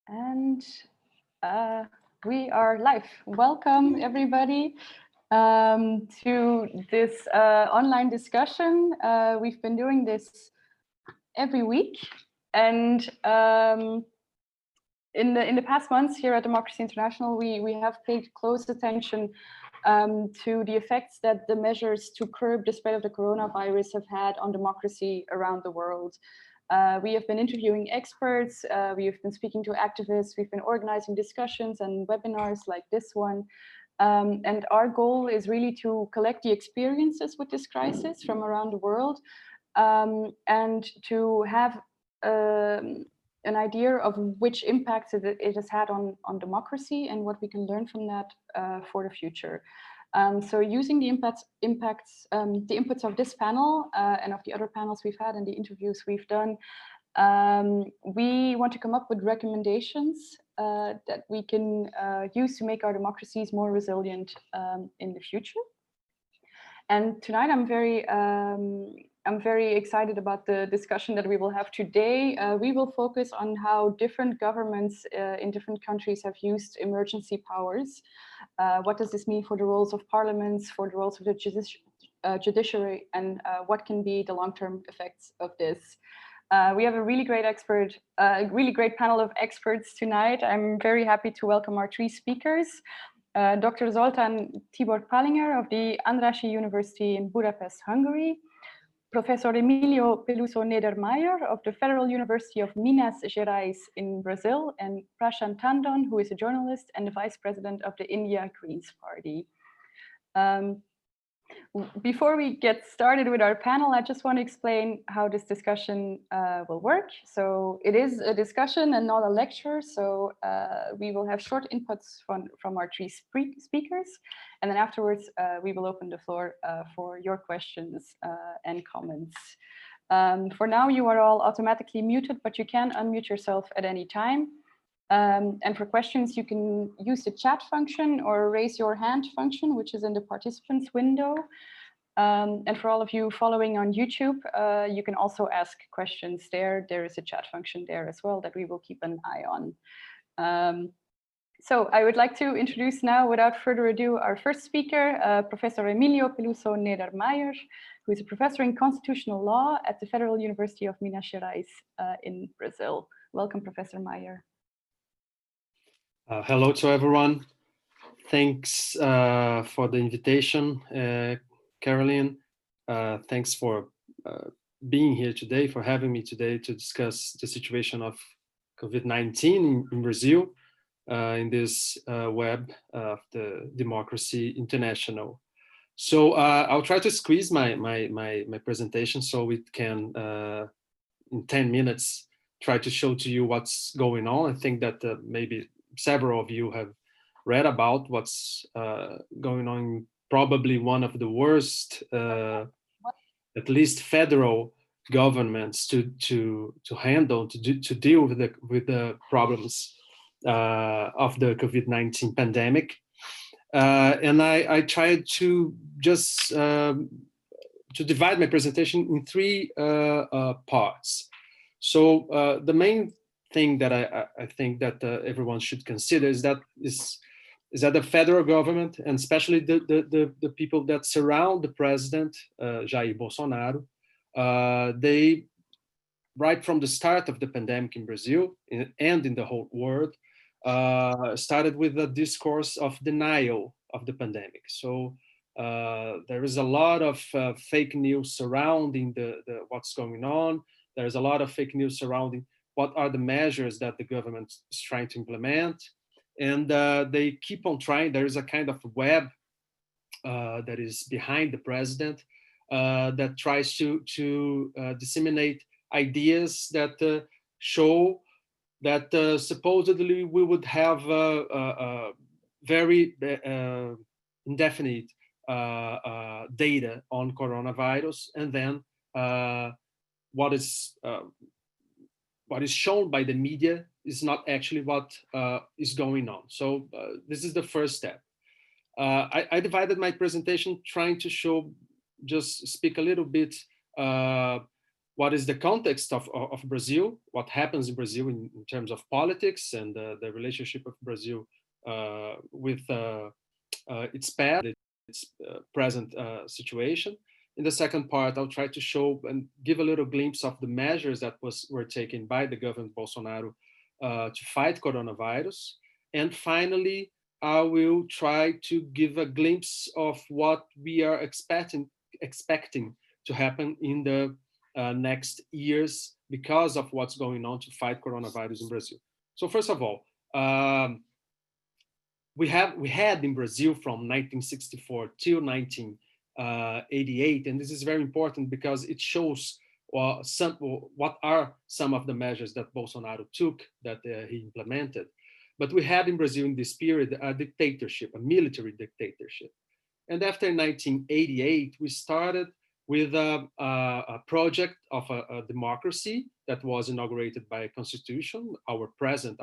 And we are live. Welcome, everybody, to this online discussion. We've been doing this every week, and in the past months here at Democracy International, we have paid close attention to the effects that the measures to curb the spread of the coronavirus have had on democracy around the world. We have been interviewing experts, we have been speaking to activists, we've been organizing discussions and webinars like this one. And our goal is really to collect the experiences with this crisis from around the world, and to have an idea of which impacts it has had on democracy and what we can learn from that for the future. So using the the inputs of this panel and of the other panels we've had and the interviews we've done, we want to come up with recommendations that we can use to make our democracies more resilient in the future. And tonight I'm very excited about the discussion that we will have today. We will focus on how different governments in different countries have used emergency powers. What does this mean for the roles of parliaments, for the roles of the judiciary, and what can be the long-term effects of this? We have a really great panel of experts tonight. I'm very happy to welcome our three speakers. Dr. Zoltán Tibor Pállinger of the Andrássy University in Budapest, Hungary. Professor Emilio Peluso Neder Meyer of the Federal University of Minas Gerais in Brazil, and Prashant Tandon, who is a journalist and the Vice President of the India Greens Party. Before we get started with our panel, I just want to explain how this discussion will work. So it is a discussion and not a lecture. So we will have short inputs from our three speakers. And then afterwards, we will open the floor for your questions and comments. For now, you are all automatically muted, but you can unmute yourself at any time. And for questions, you can use the chat function or raise your hand function, which is in the participants window. And for all of you following on YouTube, you can also ask questions there. There is a chat function there as well that we will keep an eye on. So I would like to introduce now, without further ado, our first speaker, Professor Emilio Peluso Neder Meyer, who is a professor in constitutional law at the Federal University of Minas Gerais in Brazil. Welcome, Professor Meyer. Hello to everyone. Thanks for the invitation, Caroline. Thanks for being here today, for having me today to discuss the situation of COVID-19 in Brazil in this web of the Democracy International. So I'll try to squeeze my presentation so it can, in 10 minutes, try to show to you what's going on. I think that maybe several of you have read about what's going on in probably one of the worst, at least federal governments to handle, to deal with the problems of the COVID-19 pandemic. And I tried to just to divide my presentation in three parts. So the main thing that I think that everyone should consider is that the federal government, and especially the people that surround the president, Jair Bolsonaro, they, right from the start of the pandemic in Brazil and in the whole world, started with a discourse of denial of the pandemic. So there is a lot of fake news surrounding what's going on. There's a lot of fake news surrounding what are the measures that the government is trying to implement. And they keep on trying. There is a kind of web that is behind the president that tries to disseminate ideas that show that supposedly we would have very indefinite data on coronavirus, and then what is shown by the media is not actually what is going on. So this is the first step. I divided my presentation trying to speak a little bit what is the context of Brazil, what happens in Brazil in terms of politics and the relationship of Brazil with its past, its present situation. In the second part, I'll try to show and give a little glimpse of the measures that were taken by the government Bolsonaro to fight coronavirus. And finally, I will try to give a glimpse of what we are expecting to happen in the next years because of what's going on to fight coronavirus in Brazil. So first of all, we had in Brazil from 1964 till 1988, and this is very important because it shows what are some of the measures that Bolsonaro took, that he implemented. But we had in Brazil in this period a dictatorship, a military dictatorship. And after 1988, we started with a project of a democracy that was inaugurated by a constitution, our current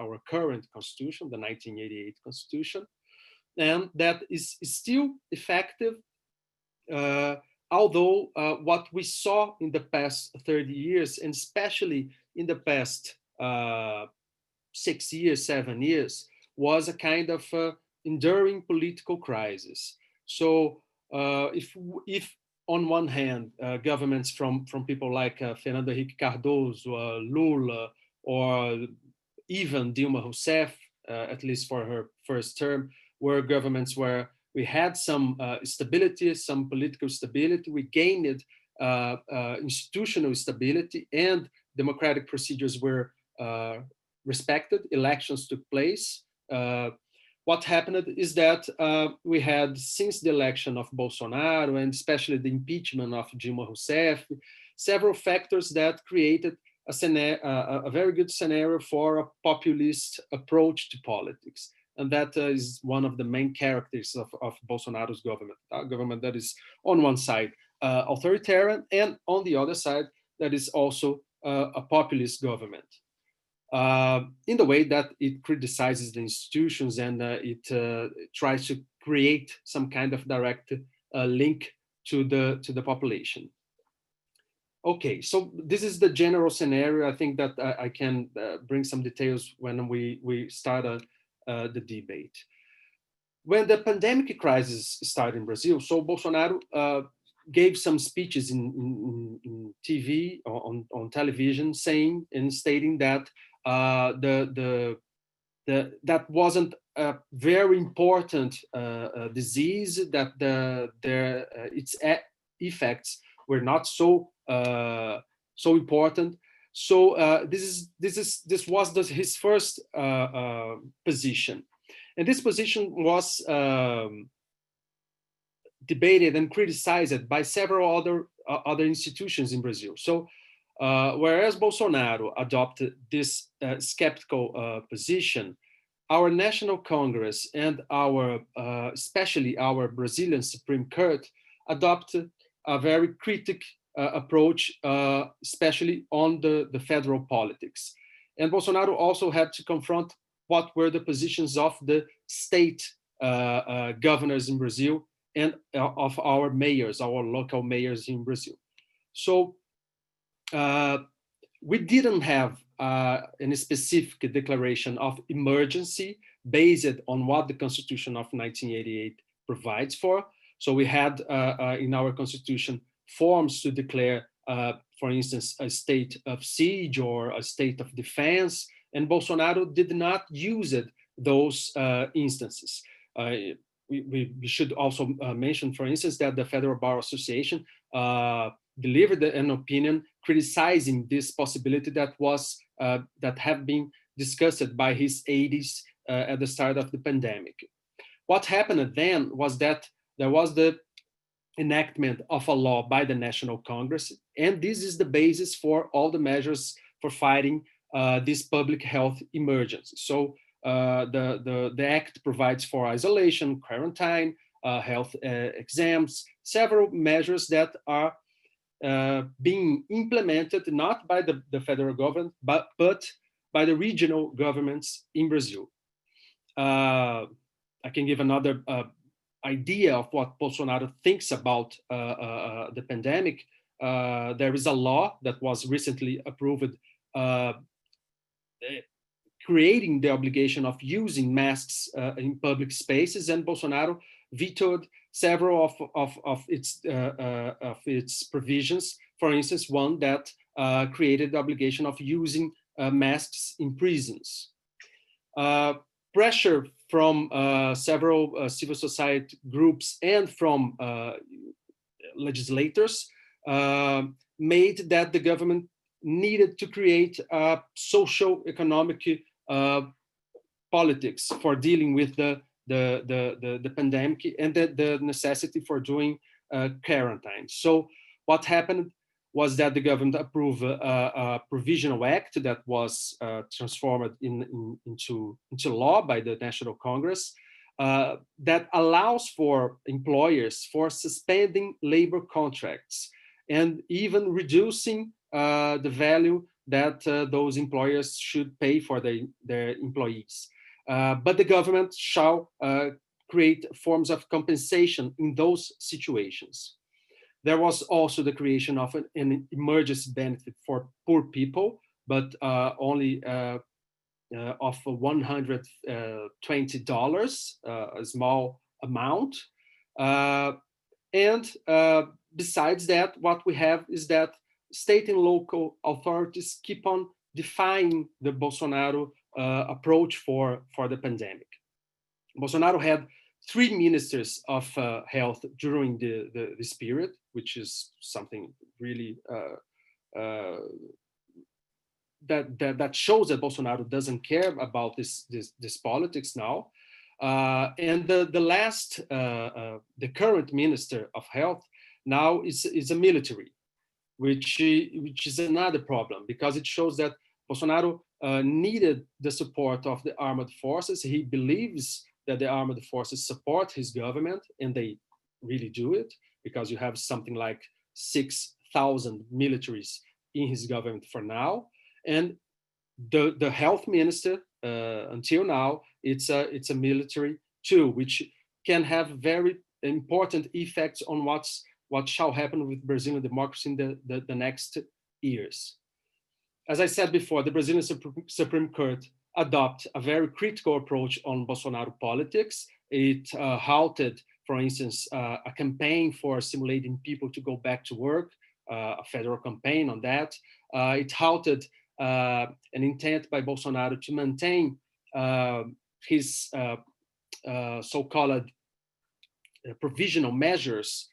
constitution, the 1988 constitution, and that is still effective, although what we saw in the past 30 years, and especially in the past 6 years, 7 years, was a kind of enduring political crisis. So if on one hand, governments from people like Fernando Henrique Cardoso, Lula, or even Dilma Rousseff, at least for her first term, were governments where we had some stability, some political stability. We gained institutional stability, and democratic procedures were respected. Elections took place. What happened is that we had, since the election of Bolsonaro, and especially the impeachment of Dilma Rousseff, several factors that created a very good scenario for a populist approach to politics. And that is one of the main characters of Bolsonaro's government, a government that is on one side authoritarian, and on the other side that is also a populist government. In the way that it criticizes the institutions and it tries to create some kind of direct link to the population. Okay, so this is the general scenario. I think that I can bring some details when we start the debate. When the pandemic crisis started in Brazil, so Bolsonaro gave some speeches in TV, on television, saying and stating that that wasn't a very important disease, that its effects were not so important. So this was his first position, and this position was debated and criticized by several other institutions in Brazil. So whereas Bolsonaro adopted this skeptical position, our National Congress and especially our Brazilian Supreme Court adopted a very critical approach, especially on the federal politics. And Bolsonaro also had to confront what were the positions of the state governors in Brazil and of our mayors, our local mayors in Brazil. So we didn't have any specific declaration of emergency based on what the Constitution of 1988 provides for. So we had in our Constitution forms to declare, for instance, a state of siege or a state of defense, and Bolsonaro did not use those instances. We should also mention, for instance, that the Federal Bar Association delivered an opinion criticizing this possibility that have been discussed by his aides at the start of the pandemic. What happened then was that there was the enactment of a law by the National Congress, and this is the basis for all the measures for fighting this public health emergency. So the act provides for isolation, quarantine, health exams, several measures that are being implemented not by the federal government, but by the regional governments in Brazil. I can give another idea of what Bolsonaro thinks about the pandemic. there is a law that was recently approved creating the obligation of using masks in public spaces, and Bolsonaro vetoed several of its provisions. For instance, one that created the obligation of using masks in prisons. Pressure from several civil society groups and from legislators made that the government needed to create social economic politics for dealing with the pandemic and the necessity for doing quarantine. So what happened was that the government approved a provisional act that was transformed into law by the National Congress that allows for employers for suspending labor contracts and even reducing the value that those employers should pay for their employees. But the government shall create forms of compensation in those situations. There was also the creation of an emergency benefit for poor people, but only of $120, a small amount. And besides that, what we have is that state and local authorities keep on defying the Bolsonaro approach for the pandemic. Bolsonaro had 3 ministers of health during this period, which is something really that shows that Bolsonaro doesn't care about this politics now. And the current minister of health now is a military, which is another problem, because it shows that Bolsonaro needed the support of the armed forces. He believes that the armed forces support his government, and they really do it, because you have something like 6,000 militaries in his government for now. And the health minister, until now, it's a military too, which can have very important effects on what shall happen with Brazilian democracy in the next years. As I said before, the Brazilian Supreme Court adopt a very critical approach on Bolsonaro politics. It halted, for instance, a campaign for stimulating people to go back to work, a federal campaign on that. It halted an intent by Bolsonaro to maintain his so-called provisional measures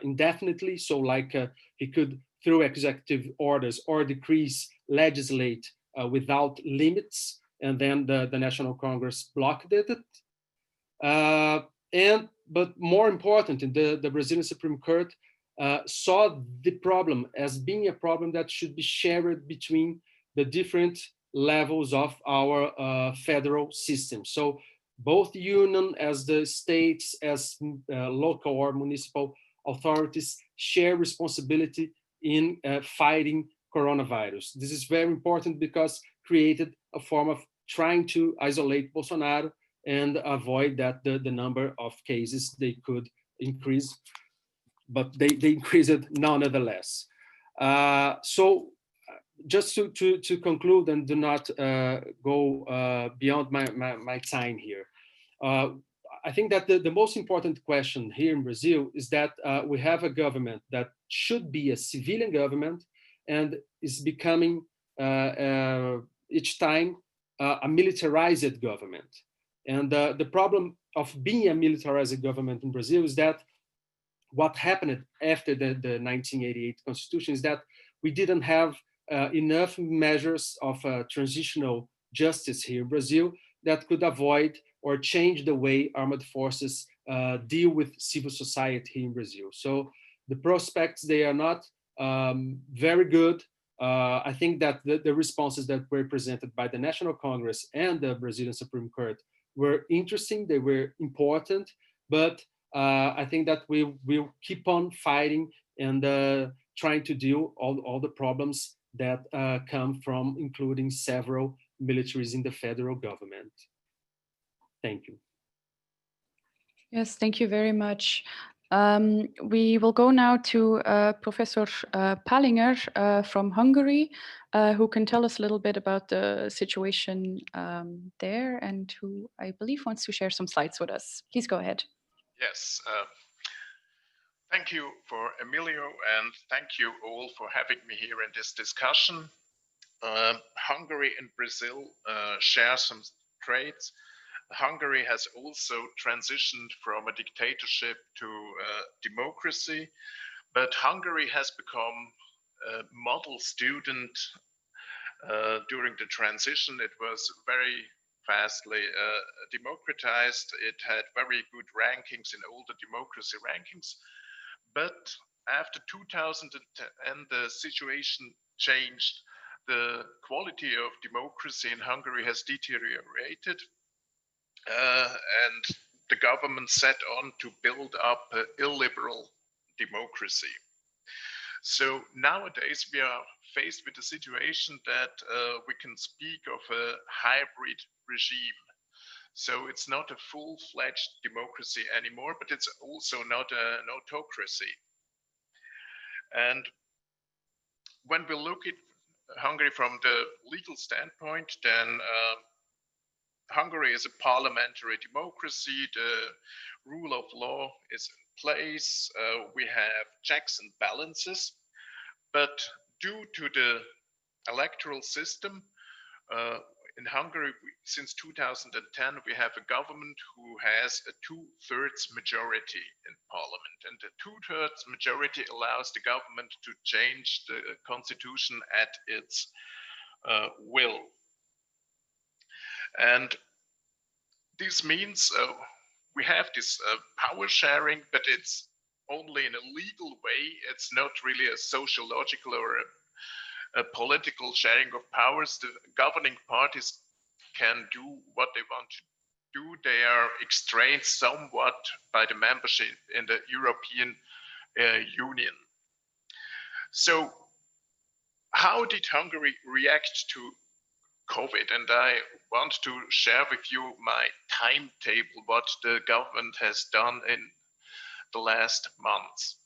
indefinitely. So like he could, through executive orders or decrees, legislate without limits, and then the National Congress blocked it. But more important, the Brazilian Supreme Court saw the problem as being a problem that should be shared between the different levels of our federal system. So both the union, as the states, as local or municipal authorities share responsibility in fighting coronavirus. This is very important because created a form of trying to isolate Bolsonaro and avoid that the number of cases they could increase, but they increased it nonetheless. So just to conclude and do not go beyond my time here, I think that the most important question here in Brazil is that we have a government that should be a civilian government and is becoming each time a militarized government. And the problem of being a militarized government in Brazil is that what happened after the 1988 constitution is that we didn't have enough measures of transitional justice here in Brazil that could avoid or change the way armed forces deal with civil society here in Brazil. So the prospects, they are not very good. I think that the responses that were presented by the National Congress and the Brazilian Supreme Court were interesting, they were important, but I think that we will keep on fighting and trying to deal all the problems that come from including several militaries in the federal government. Thank you. Yes, thank you very much. We will go now to Professor Palinger from Hungary, who can tell us a little bit about the situation there, and who I believe wants to share some slides with us. Please go ahead. Yes, thank you for Emilio, and thank you all for having me here in this discussion. Hungary and Brazil share some traits. Hungary has also transitioned from a dictatorship to democracy, but Hungary has become a model student during the transition. It was very fastly democratized. It had very good rankings in all the democracy rankings. But after 2010, the situation changed. The quality of democracy in Hungary has deteriorated. And the government set on to build up an illiberal democracy. So nowadays we are faced with a situation that we can speak of a hybrid regime. So it's not a full-fledged democracy anymore, but it's also not an autocracy. And when we look at Hungary from the legal standpoint, then Hungary is a parliamentary democracy. The rule of law is in place. We have checks and balances. But due to the electoral system, in Hungary, since 2010, we have a government who has a 2/3 majority in parliament. And the 2/3 majority allows the government to change the constitution at its will. And this means we have this power sharing, but it's only in a legal way. It's not really a sociological or a political sharing of powers. The governing parties can do what they want to do. They are constrained somewhat by the membership in the European Union. So how did Hungary react to COVID? And I want to share with you my timetable, what the government has done in the last months.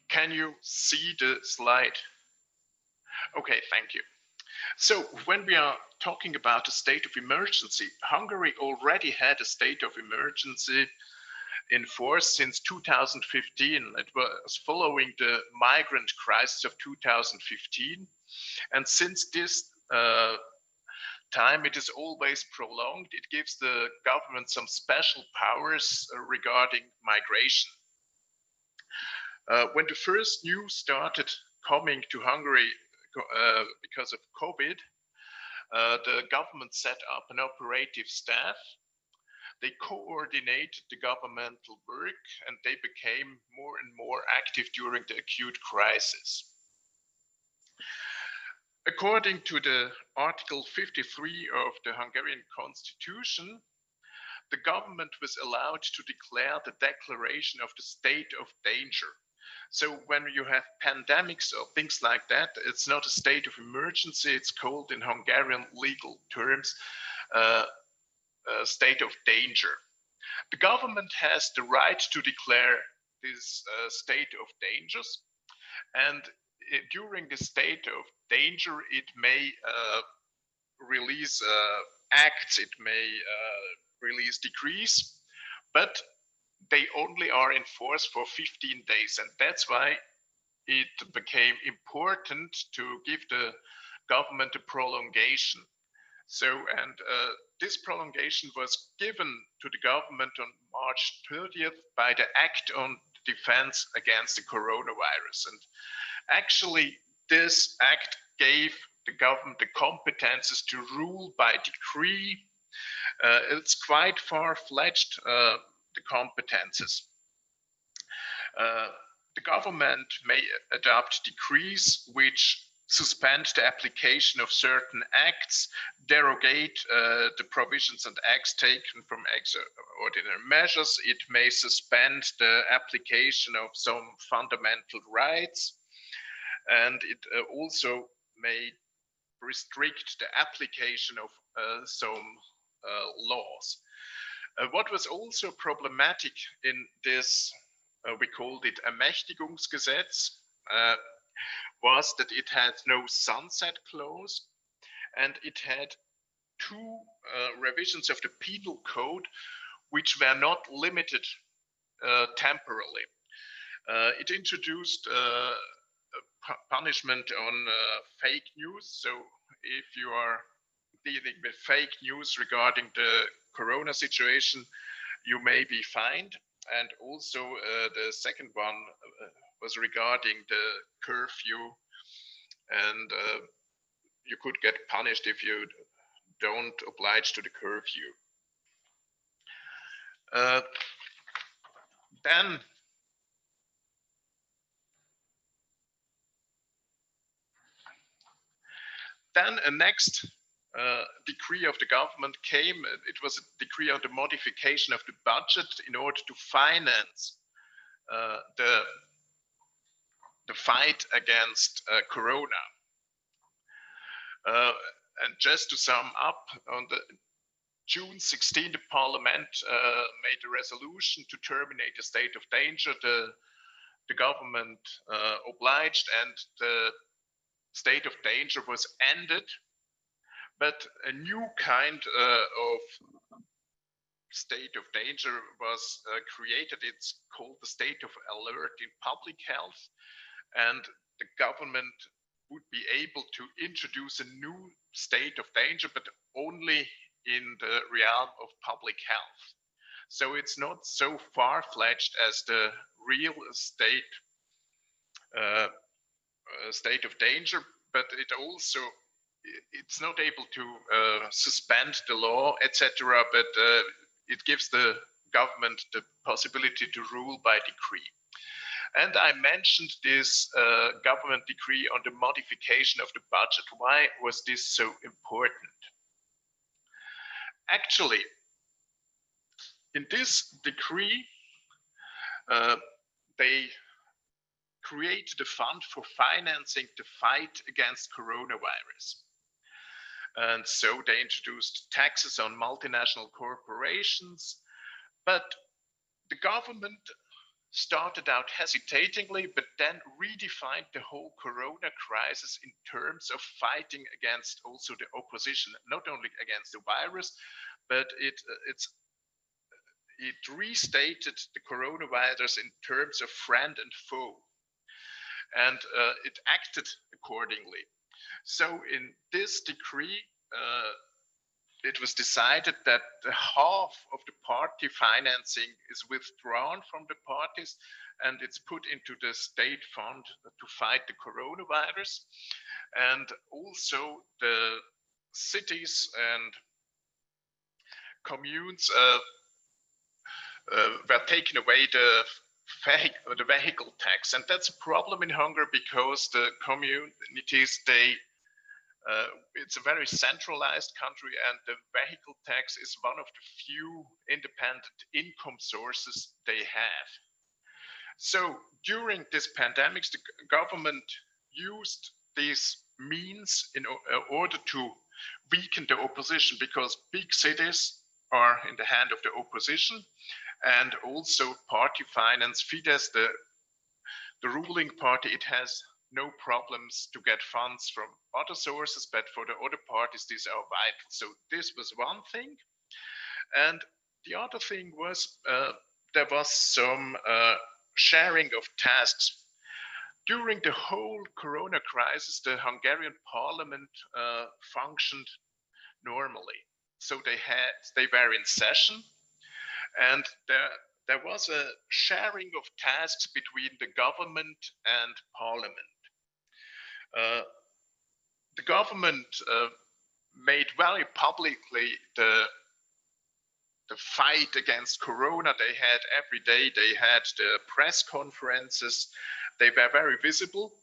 Can you see the slide? Okay, thank you. So when we are talking about a state of emergency, Hungary already had a state of emergency in force since 2015. It was following the migrant crisis of 2015. And since this time, it is always prolonged. It gives the government some special powers regarding migration. When the first news started coming to Hungary because of COVID, the government set up an operative staff. They coordinated the governmental work, and they became more and more active during the acute crisis. According to the Article 53 of the Hungarian Constitution, the government was allowed to declare the declaration of the state of danger. So when you have pandemics or things like that, it's not a state of emergency. It's called in Hungarian legal terms state of danger. The government has the right to declare this state of dangers, and during the state of danger, it may release acts, it may release decrees, but they only are in force for 15 days. And that's why it became important to give the government a prolongation. So, and this prolongation was given to the government on March 30th by the Act on Defense Against the Coronavirus. And actually, this act gave the government the competences to rule by decree. It's quite far-fetched, the competences. The government may adopt decrees which suspend the application of certain acts, derogate the provisions and acts taken from extraordinary measures. It may suspend the application of some fundamental rights, and it also may restrict the application of some laws. What was also problematic in this, we called it Ermächtigungsgesetz, was that it had no sunset clause, and it had two revisions of the penal code which were not limited temporarily. It introduced punishment on fake news. So if you are dealing with fake news regarding the corona situation, you may be fined. And also the second one was regarding the curfew, and you could get punished if you don't oblige to the curfew. Then a next decree of the government came. It was a decree on the modification of the budget in order to finance the fight against corona. And just to sum up, on the June 16, the Parliament made a resolution to terminate the state of danger. The government obliged, and the state of danger was ended. But a new kind of state of danger was created. It's called the state of alert in public health, and the government would be able to introduce a new state of danger, but only in the realm of public health. So it's not so far-fetched as the real state of danger, but it's not able to suspend the law, etc. But it gives the government the possibility to rule by decree. And I mentioned this government decree on the modification of the budget. Why was this so important? Actually, in this decree, they create the fund for financing the fight against coronavirus. And so they introduced taxes on multinational corporations, but the government started out hesitatingly, but then redefined the whole corona crisis in terms of fighting against also the opposition, not only against the virus, but it restated the coronavirus in terms of friend and foe, and it acted accordingly. So in this decree, it was decided that half of the party financing is withdrawn from the parties, and it's put into the state fund to fight the coronavirus. And also the cities and communes were taken away the vehicle tax. And that's a problem in Hungary because the communities, it's a very centralized country, and the vehicle tax is one of the few independent income sources they have. So during this pandemic, the government used these means in order to weaken the opposition, because big cities are in the hand of the opposition, and also party finance. Fidesz, the ruling party, it has no problems to get funds from other sources, but for the other parties, these are vital. So this was one thing. And the other thing was there was some sharing of tasks. During the whole corona crisis, the Hungarian parliament functioned normally. So they were in session, and there was a sharing of tasks between the government and parliament. The government made very publicly the fight against corona. They had every day, they had the press conferences, they were very visible,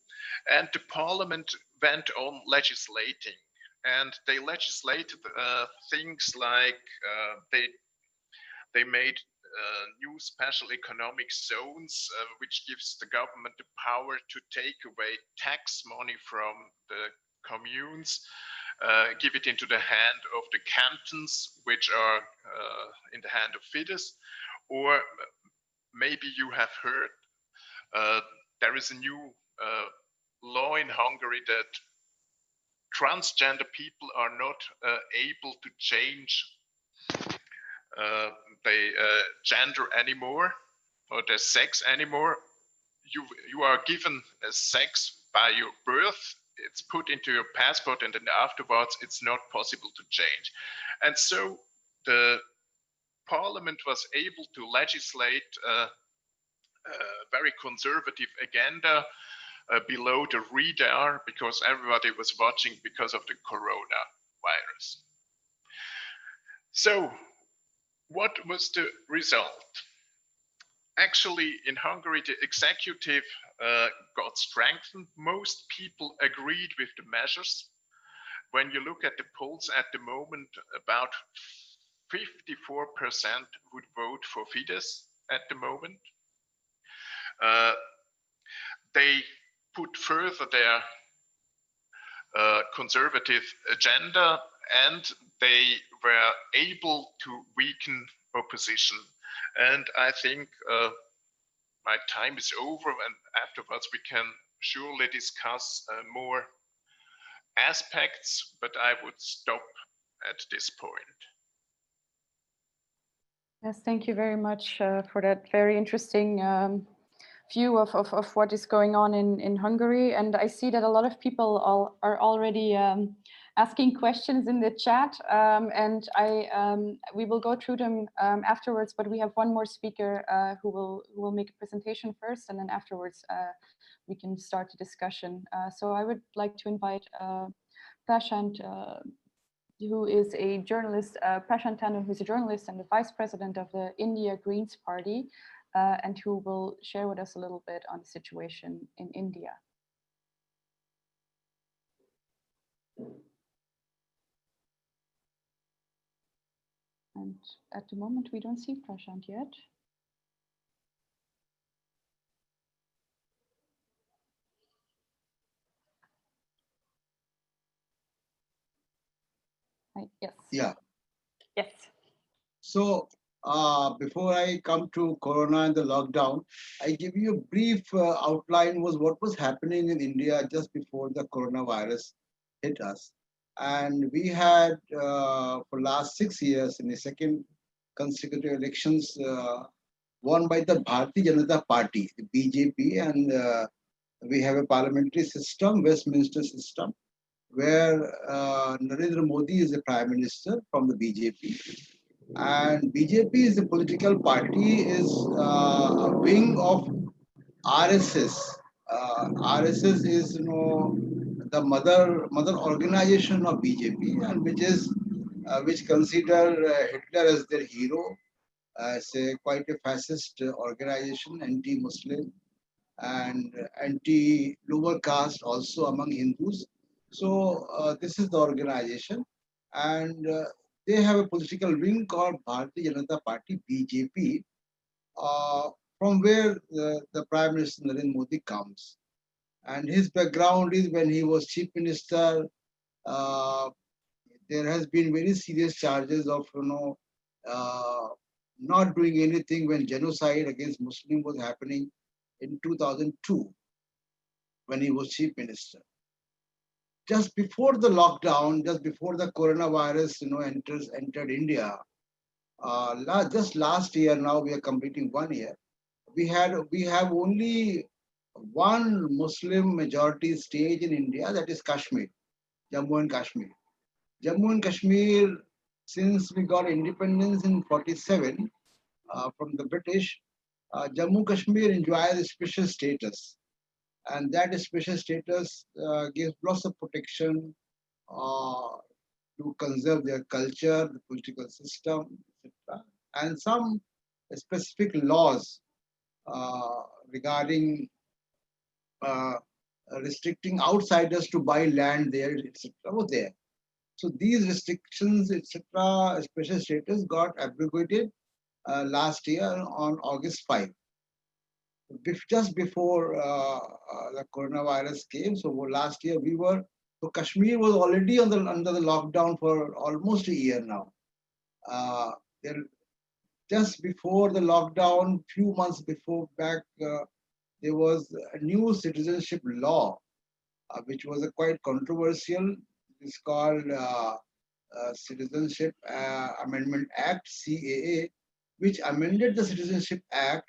and the parliament went on legislating, and they legislated things like they made new special economic zones, which gives the government the power to take away tax money from the communes, give it into the hand of the cantons, which are in the hand of Fidesz. Or maybe you have heard there is a new law in Hungary that transgender people are not able to change their gender anymore, or their sex anymore. You are given a sex by your birth, it's put into your passport, and then afterwards it's not possible to change. And so the parliament was able to legislate a very conservative agenda below the radar, because everybody was watching because of the coronavirus. So what was the result? Actually, in Hungary, the executive got strengthened. Most people agreed with the measures. When you look at the polls at the moment, about 54% would vote for Fidesz at the moment. They put further their conservative agenda, and they were able to weaken opposition. And I think my time is over, and afterwards we can surely discuss more aspects, but I would stop at this point. Yes, thank you very much for that very interesting view of what is going on in Hungary. And I see that a lot of people are already asking questions in the chat, and we will go through them afterwards, but we have one more speaker who will make a presentation first, and then afterwards we can start the discussion. So I would like to invite Prashant, who is a journalist, Prashant Tandon, who's a journalist and the vice president of the India Greens Party, and who will share with us a little bit on the situation in India. And at the moment, we don't see Prashant yet. Yes. Yeah. Yes. So before I come to Corona and the lockdown, I give you a brief outline was what was happening in India just before the coronavirus hit us. And we had, for last 6 years, in the second consecutive elections, won by the Bharatiya Janata Party, the BJP, and we have a parliamentary system, Westminster system, where Narendra Modi is the Prime Minister from the BJP. And BJP is a political party, is a wing of RSS. RSS is, the mother organization of BJP, and which consider Hitler as their hero. It's quite a fascist organization, anti-Muslim and anti-lower caste also among Hindus. So this is the organization, and they have a political wing called Bharatiya Janata Party, BJP, from where the Prime Minister Narendra Modi comes. And his background is when he was Chief Minister, there has been very serious charges of not doing anything when genocide against Muslims was happening in 2002 when he was Chief Minister. Just before the lockdown, just before the coronavirus entered India, just last year, now we are completing 1 year, we have only one Muslim majority state in India, that is Kashmir, Jammu and Kashmir. Jammu and Kashmir, since we got independence in 47 from the British, Jammu Kashmir enjoys a special status. And that special status gives lots of protection to conserve their culture, the political system, etc. And some specific laws regarding restricting outsiders to buy land there, etc. was there. So these restrictions, etc., special status got abrogated last year on August 5, just before the coronavirus came. So last year so Kashmir was already under the lockdown for almost a year now. There, just before the lockdown, few months before back, there was a new citizenship law, which was a quite controversial. It's called Citizenship Amendment Act, CAA, which amended the Citizenship Act,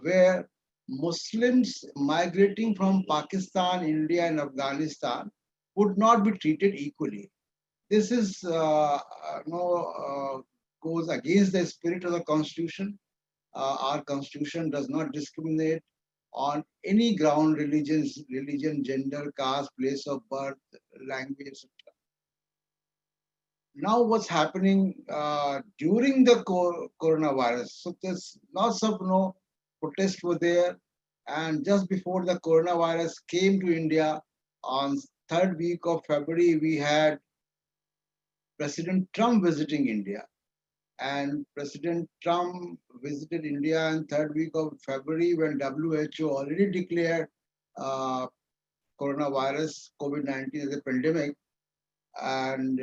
where Muslims migrating from Pakistan, India, and Afghanistan would not be treated equally. This is goes against the spirit of the Constitution. Our Constitution does not discriminate on any ground, religion, gender, caste, place of birth, language, etc. Now what's happening during the coronavirus? So there's lots of protests were there, and just before the coronavirus came to India, on third week of February, we had President Trump visiting India. And President Trump visited India in third week of February when WHO already declared coronavirus, COVID-19 as a pandemic. And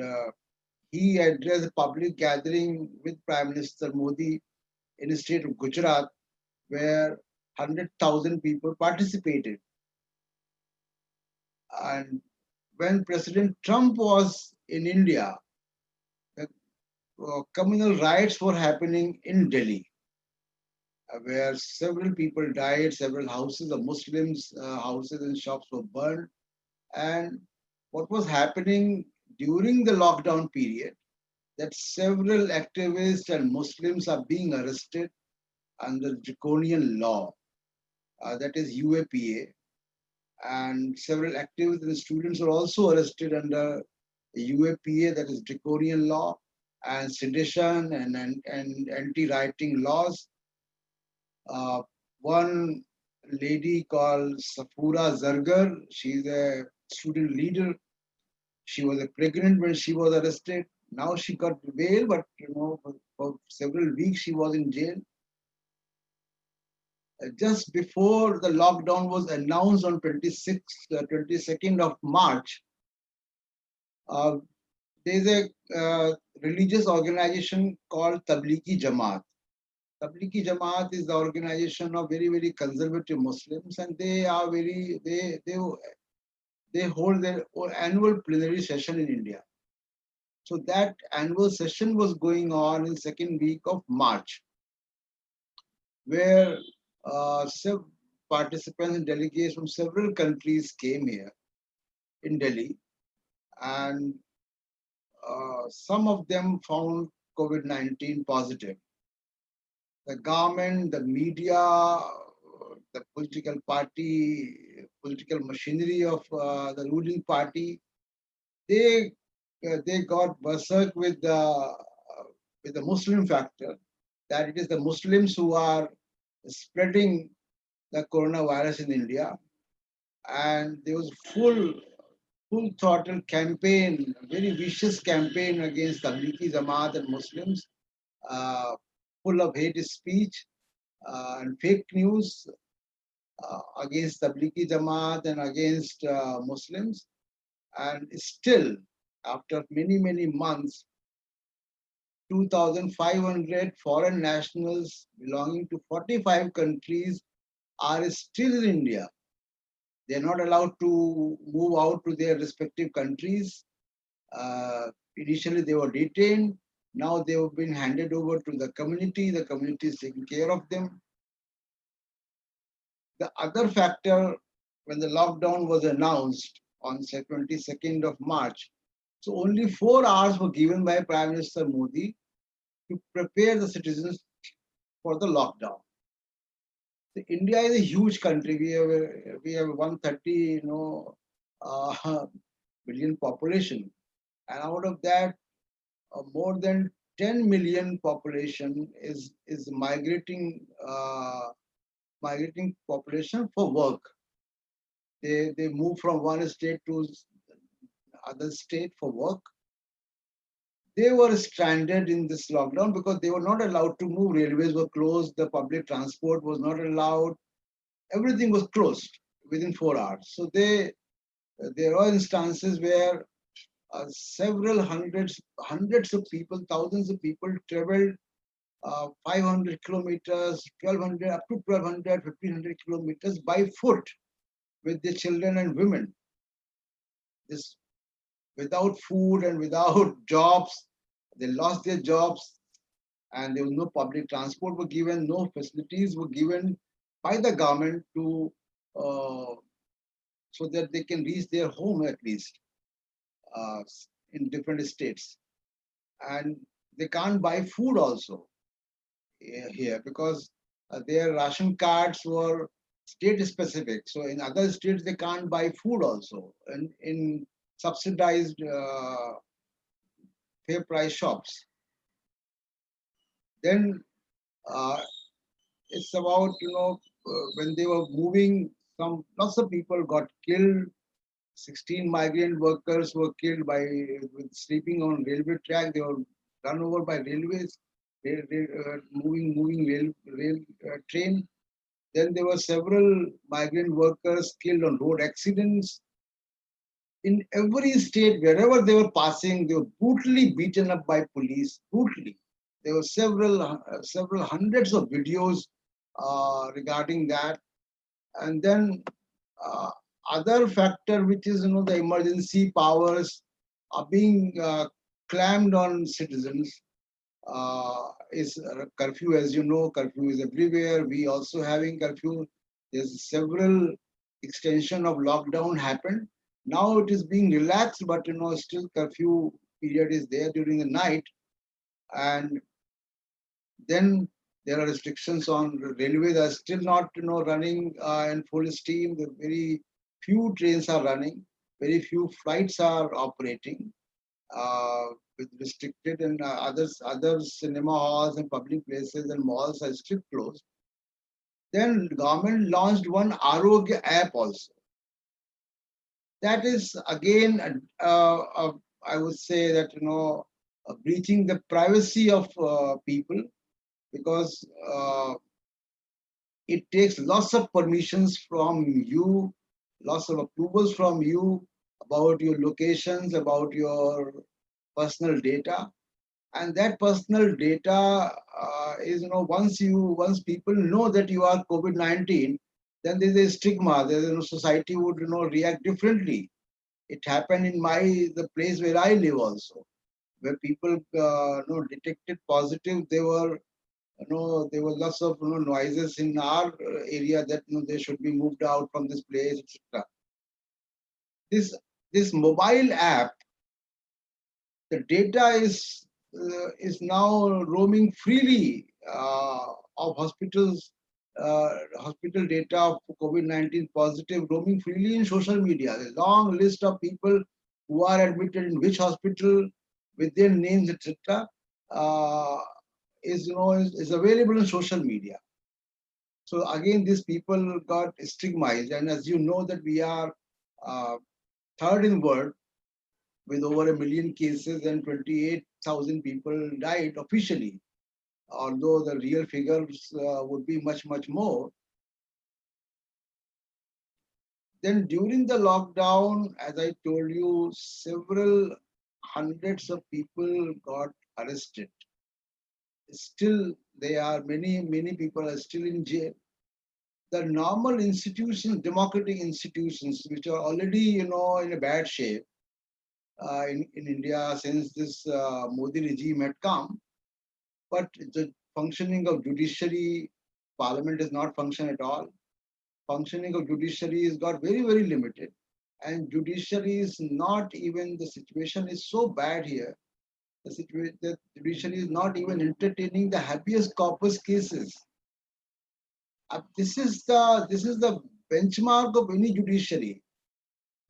he addressed a public gathering with Prime Minister Modi in the state of Gujarat, where 100,000 people participated. And when President Trump was in India, the communal riots were happening in Delhi, where several people died, several houses of Muslims, houses and shops were burned. And what was happening during the lockdown period, that several activists and Muslims are being arrested under draconian law, that is UAPA, and several activists and students are also arrested under UAPA, that is draconian law, and sedition and anti-rioting laws. One lady called Safura Zargar, she's a student leader. She was pregnant when she was arrested. Now she got bail, but for several weeks she was in jail. Just before the lockdown was announced on 22nd of March, there's a religious organization called Tablighi Jamaat. Tablighi Jamaat is the organization of very, very conservative Muslims, and they are they hold their annual plenary session in India. So that annual session was going on in second week of March, where several participants and delegates from several countries came here in Delhi, and some of them found COVID-19 positive. The government, the media, the political party, political machinery of the ruling party, they got berserk with the Muslim factor, that it is the Muslims who are spreading the coronavirus in India. And there was full throttle campaign, very vicious campaign against Tablighi Jamaat and Muslims, full of hate speech and fake news against Tablighi Jamaat and against Muslims. And still, after many, many months, 2,500 foreign nationals belonging to 45 countries are still in India. They're not allowed to move out to their respective countries. Initially, they were detained. Now they have been handed over to the community. The community is taking care of them. The other factor, when the lockdown was announced on 22nd of March, so only 4 hours were given by Prime Minister Modi to prepare the citizens for the lockdown. India is a huge country. We have 130 billion population, and out of that, more than 10 million population is migrating population for work. They move from one state to other state for work. they were stranded in this lockdown because they were not allowed to move. Railways were closed, the public transport was not allowed, everything was closed within 4 hours. So there are instances where several hundreds of people, thousands of people traveled 500 kilometers, 1200, up to 1200, 1500 kilometers by foot with their children and women. This without food and without jobs. They lost their jobs and there was no public transport were given, no facilities were given by the government to so that they can reach their home at least uh, in different states. And they can't buy food also here because their ration cards were state specific. So in other states, they can't buy food also in subsidized fair price shops. Then uh, it's about, when they were moving, lots of people got killed. 16 migrant workers were killed by sleeping on railway track. They were run over by railways, moving rail train. Then there were several migrant workers killed on road accidents. In every state, wherever they were passing, they were brutally beaten up by police. Brutally, there were several hundreds of videos regarding that. And then uh, other factor, which is the emergency powers are being clamped on citizens, is curfew. As you know, curfew is everywhere. We also having curfew. There's several extension of lockdown happened. Now it is being relaxed, but still curfew period is there during the night. And then there are restrictions on railways are still not running in full steam. The very few trains are running, very few flights are operating uh, with restricted, and other cinema halls and public places and malls are still closed. Then government launched one Arogya app also. That is again, I would say that breaching the privacy of people because it takes lots of permissions from you, lots of approvals from you about your locations, about your personal data. And that personal data is, once people know that you are COVID-19, then there's a stigma. Society would, react differently. It happened in the place where I live also, where people, detected positive. There were lots of noises in our area that they should be moved out from this place, etc. This mobile app, the data is now roaming freely of hospitals, hospital data of COVID-19 positive roaming freely in social media. There's a long list of people who are admitted in which hospital with their names, etc. Is available in social media. So again, these people got stigmatized, and as you know that we are third in the world with over 1 million cases and 28,000 people died officially, although the real figures would be much more. Then during the lockdown, as I told you, several hundreds of people got arrested. Still, there are many people are still in jail. The normal institutions, democratic institutions, which are already, in a bad shape in India since this Modi regime had come, but the functioning of judiciary, parliament does not function at all. Functioning of judiciary has got very limited, and judiciary is not even, the situation is so bad here. The judiciary is not even entertaining the habeas corpus cases. This is the benchmark of any judiciary,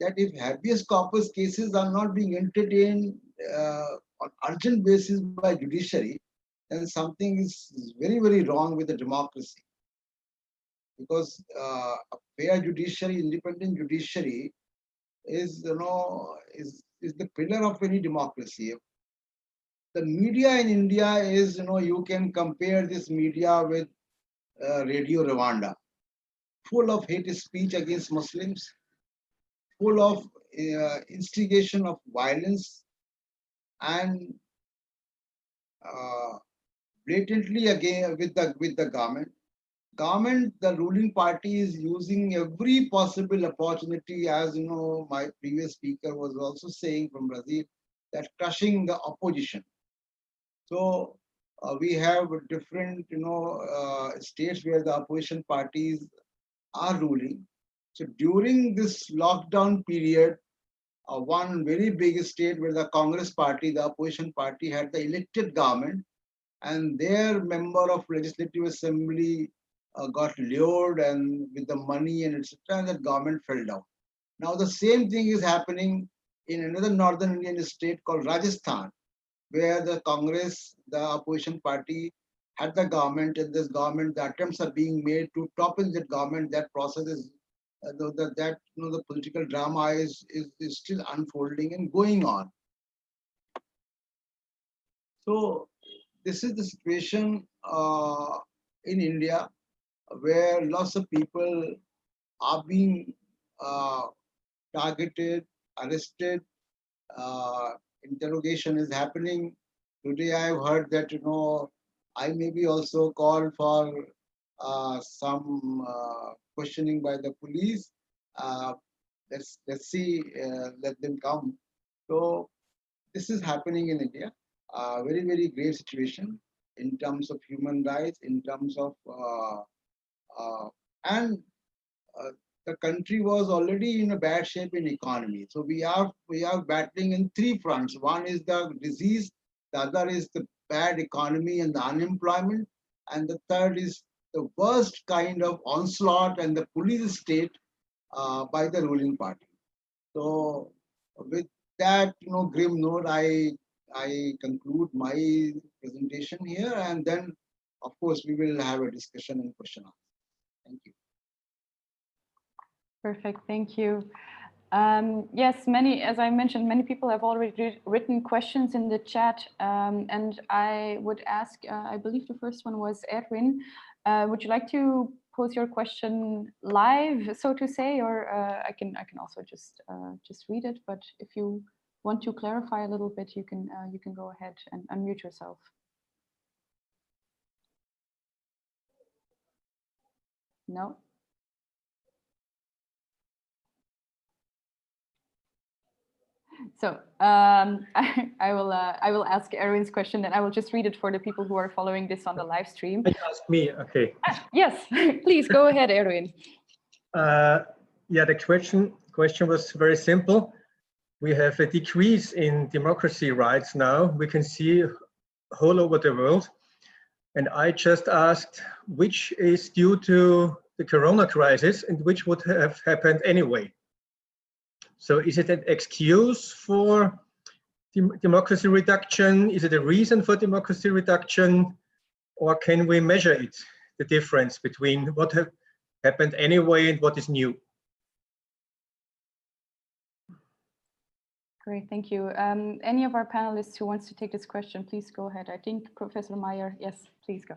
that if habeas corpus cases are not being entertained on urgent basis by judiciary, then something is very wrong with the democracy. Because a fair judiciary, independent judiciary, is the pillar of any democracy. the media in India is, you can compare this media with Radio Rwanda, full of hate speech against Muslims, full of instigation of violence, and blatantly again with the government. The ruling party is using every possible opportunity, as my previous speaker was also saying from Brazil, that crushing the opposition. So we have different, states where the opposition parties are ruling. So during this lockdown period, one very big state where the Congress party, the opposition party, had the elected government, and their member of legislative assembly got lured and with the money and etc. And the government fell down. Now the same thing is happening in another northern Indian state called Rajasthan, where the Congress, the opposition party, had the government, and this government, the attempts are being made to topple that government. That process is the political drama is still unfolding and going on. So this is the situation in India, where lots of people are being targeted, arrested. Interrogation is happening. Today I have heard that I may be also called for some questioning by the police. Let's see, let them come. So this is happening in India. Very, very grave situation in terms of human rights, in terms of and the country was already in a bad shape in economy. So we are battling in three fronts. One is the disease, the other is the bad economy and the unemployment, and the third is the worst kind of onslaught and the police state by the ruling party. So with that grim note, I conclude my presentation here, and then of course we will have a discussion and question answer. Thank you. Perfect, thank you. Yes, as I mentioned, many people have already written questions in the chat, and I would ask, I believe the first one was Edwin. Would you like to pose your question live, so to say, or I can also just read it. But if you want to clarify a little bit, you can go ahead and unmute yourself. No. So I will ask Erwin's question, and I will just read it for the people who are following this on the live stream. Ask me, okay. Yes, please go ahead, Erwin. Yeah, the question was very simple. We have a decrease in democracy rights now. We can see all over the world. And I just asked which is due to the corona crisis and which would have happened anyway. So is it an excuse for democracy reduction? Is it a reason for democracy reduction? Or can we measure it, the difference between what happened anyway and what is new? Great, thank you. Any of our panelists who wants to take this question, please go ahead. I think Professor Meyer, yes, please go.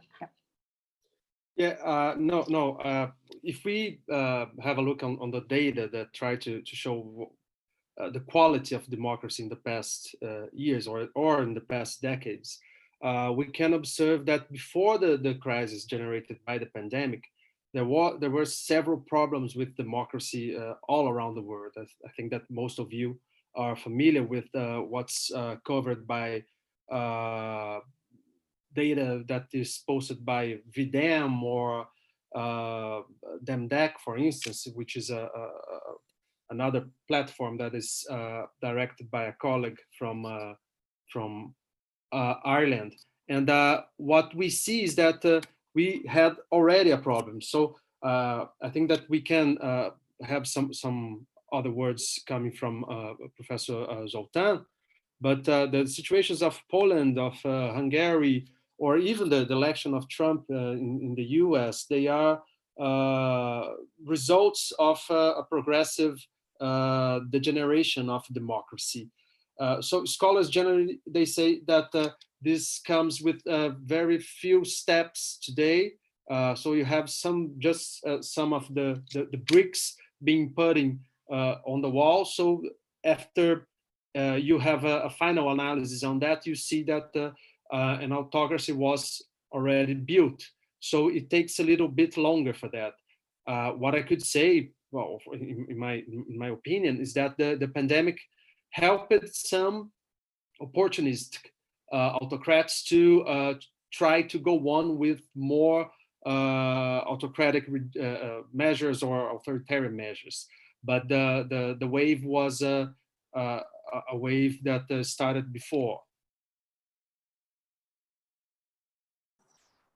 Yeah. No. If we have a look on the data that try to show the quality of democracy in the past years or in the past decades, we can observe that before the crisis generated by the pandemic, there were several problems with democracy all around the world. I think that most of you are familiar with what's covered by data that is posted by VDEM or DEMDEC, for instance, which is another platform that is directed by a colleague from Ireland. And what we see is that we had already a problem. So I think that we can have some other words coming from Professor Zoltán, but the situations of Poland, of Hungary, or even the election of Trump in the US, they are results of a progressive degeneration of democracy. So scholars generally, they say that this comes with very few steps today. So you have some of the bricks being put in on the wall. So after you have a final analysis on that, you see that an autocracy was already built. So it takes a little bit longer for that. What I could say, well, in my opinion, is that the pandemic helped some opportunistic autocrats to try to go on with more autocratic measures or authoritarian measures. But the wave was a wave that started before.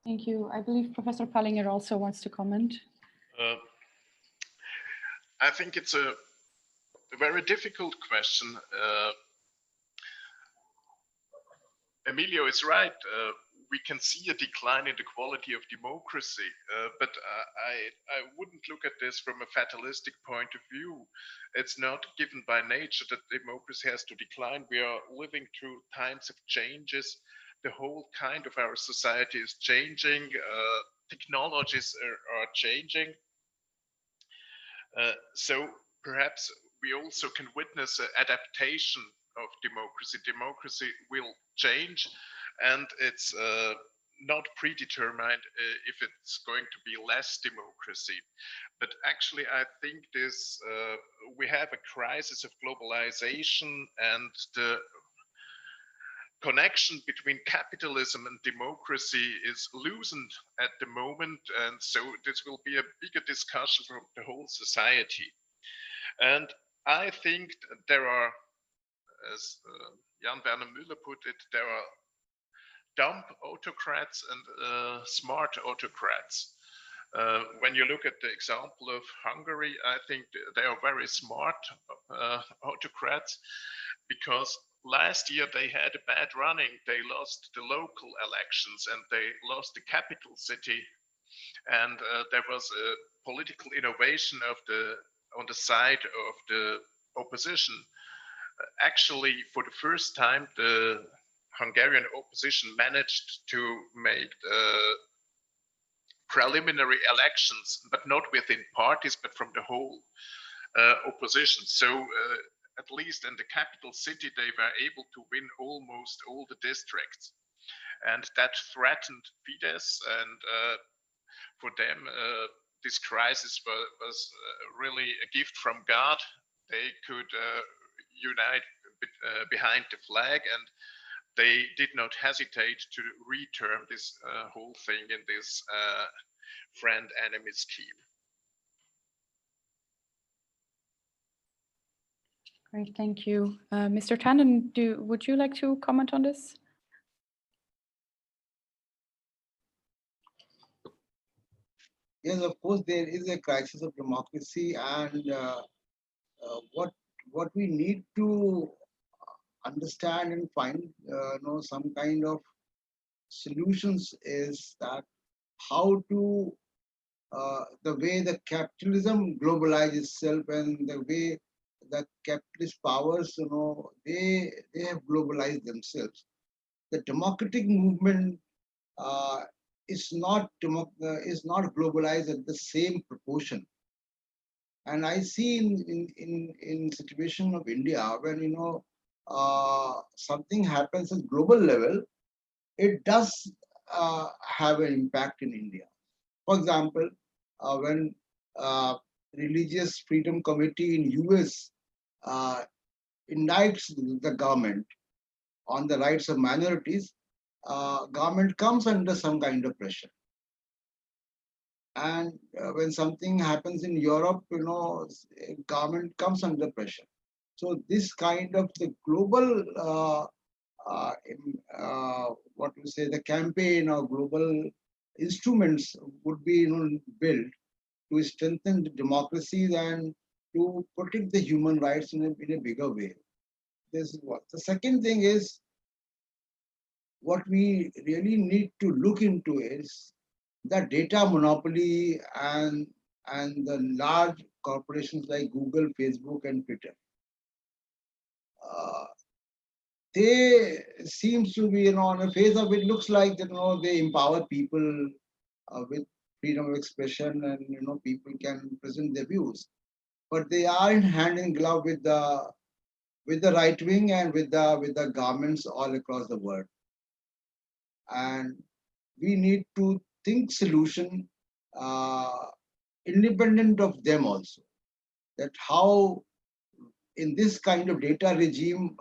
Thank you. I believe Professor Palinger also wants to comment. I think it's a very difficult question. Emilio is right. We can see a decline in the quality of democracy, but I wouldn't look at this from a fatalistic point of view. It's not given by nature that democracy has to decline. We are living through times of changes. The whole kind of our society is changing. Technologies are changing. So perhaps we also can witness an adaptation of democracy. Democracy will change, and it's not predetermined if it's going to be less democracy. But actually, I think this we have a crisis of globalization, and the connection between capitalism and democracy is loosened at the moment, and so this will be a bigger discussion for the whole society. And I think there are, as Jan Werner Müller put it, there are dumb autocrats and smart autocrats. When you look at the example of Hungary, I think they are very smart autocrats, because last year they had a bad running. They lost the local elections and they lost the capital city. And there was a political innovation on the side of the opposition. Actually, for the first time, the Hungarian opposition managed to make preliminary elections, but not within parties, but from the whole opposition. So at least in the capital city, they were able to win almost all the districts. And that threatened Fidesz, and for them, this crisis was really a gift from God. They could unite behind the flag, and they did not hesitate to reterm this whole thing in this friend-enemy scheme. Great, thank you. Mr. Tandon, would you like to comment on this? Yes, of course, there is a crisis of democracy, and what we need to understand and find some kind of solutions is that how to the way the capitalism globalizes itself, and the way the capitalist powers, they have globalized themselves. The democratic movement is not globalized at the same proportion. And I see in situation of India, when something happens at global level, it does have an impact in India. For example, when Religious Freedom Committee in US indicts the government on the rights of minorities, government comes under some kind of pressure. And when something happens in Europe, government comes under pressure. So this kind of the global, the campaign or global instruments would be built to strengthen the democracies and to protect the human rights in a bigger way. This is what. The second thing is, what we really need to look into is the data monopoly and the large corporations like Google, Facebook, and Twitter. they seems to be, on the face of it, looks like that, they empower people with freedom of expression, and people can present their views. But they are in hand in glove with the right wing and with the governments all across the world. And we need to think solution independent of them also. That how in this kind of data regime,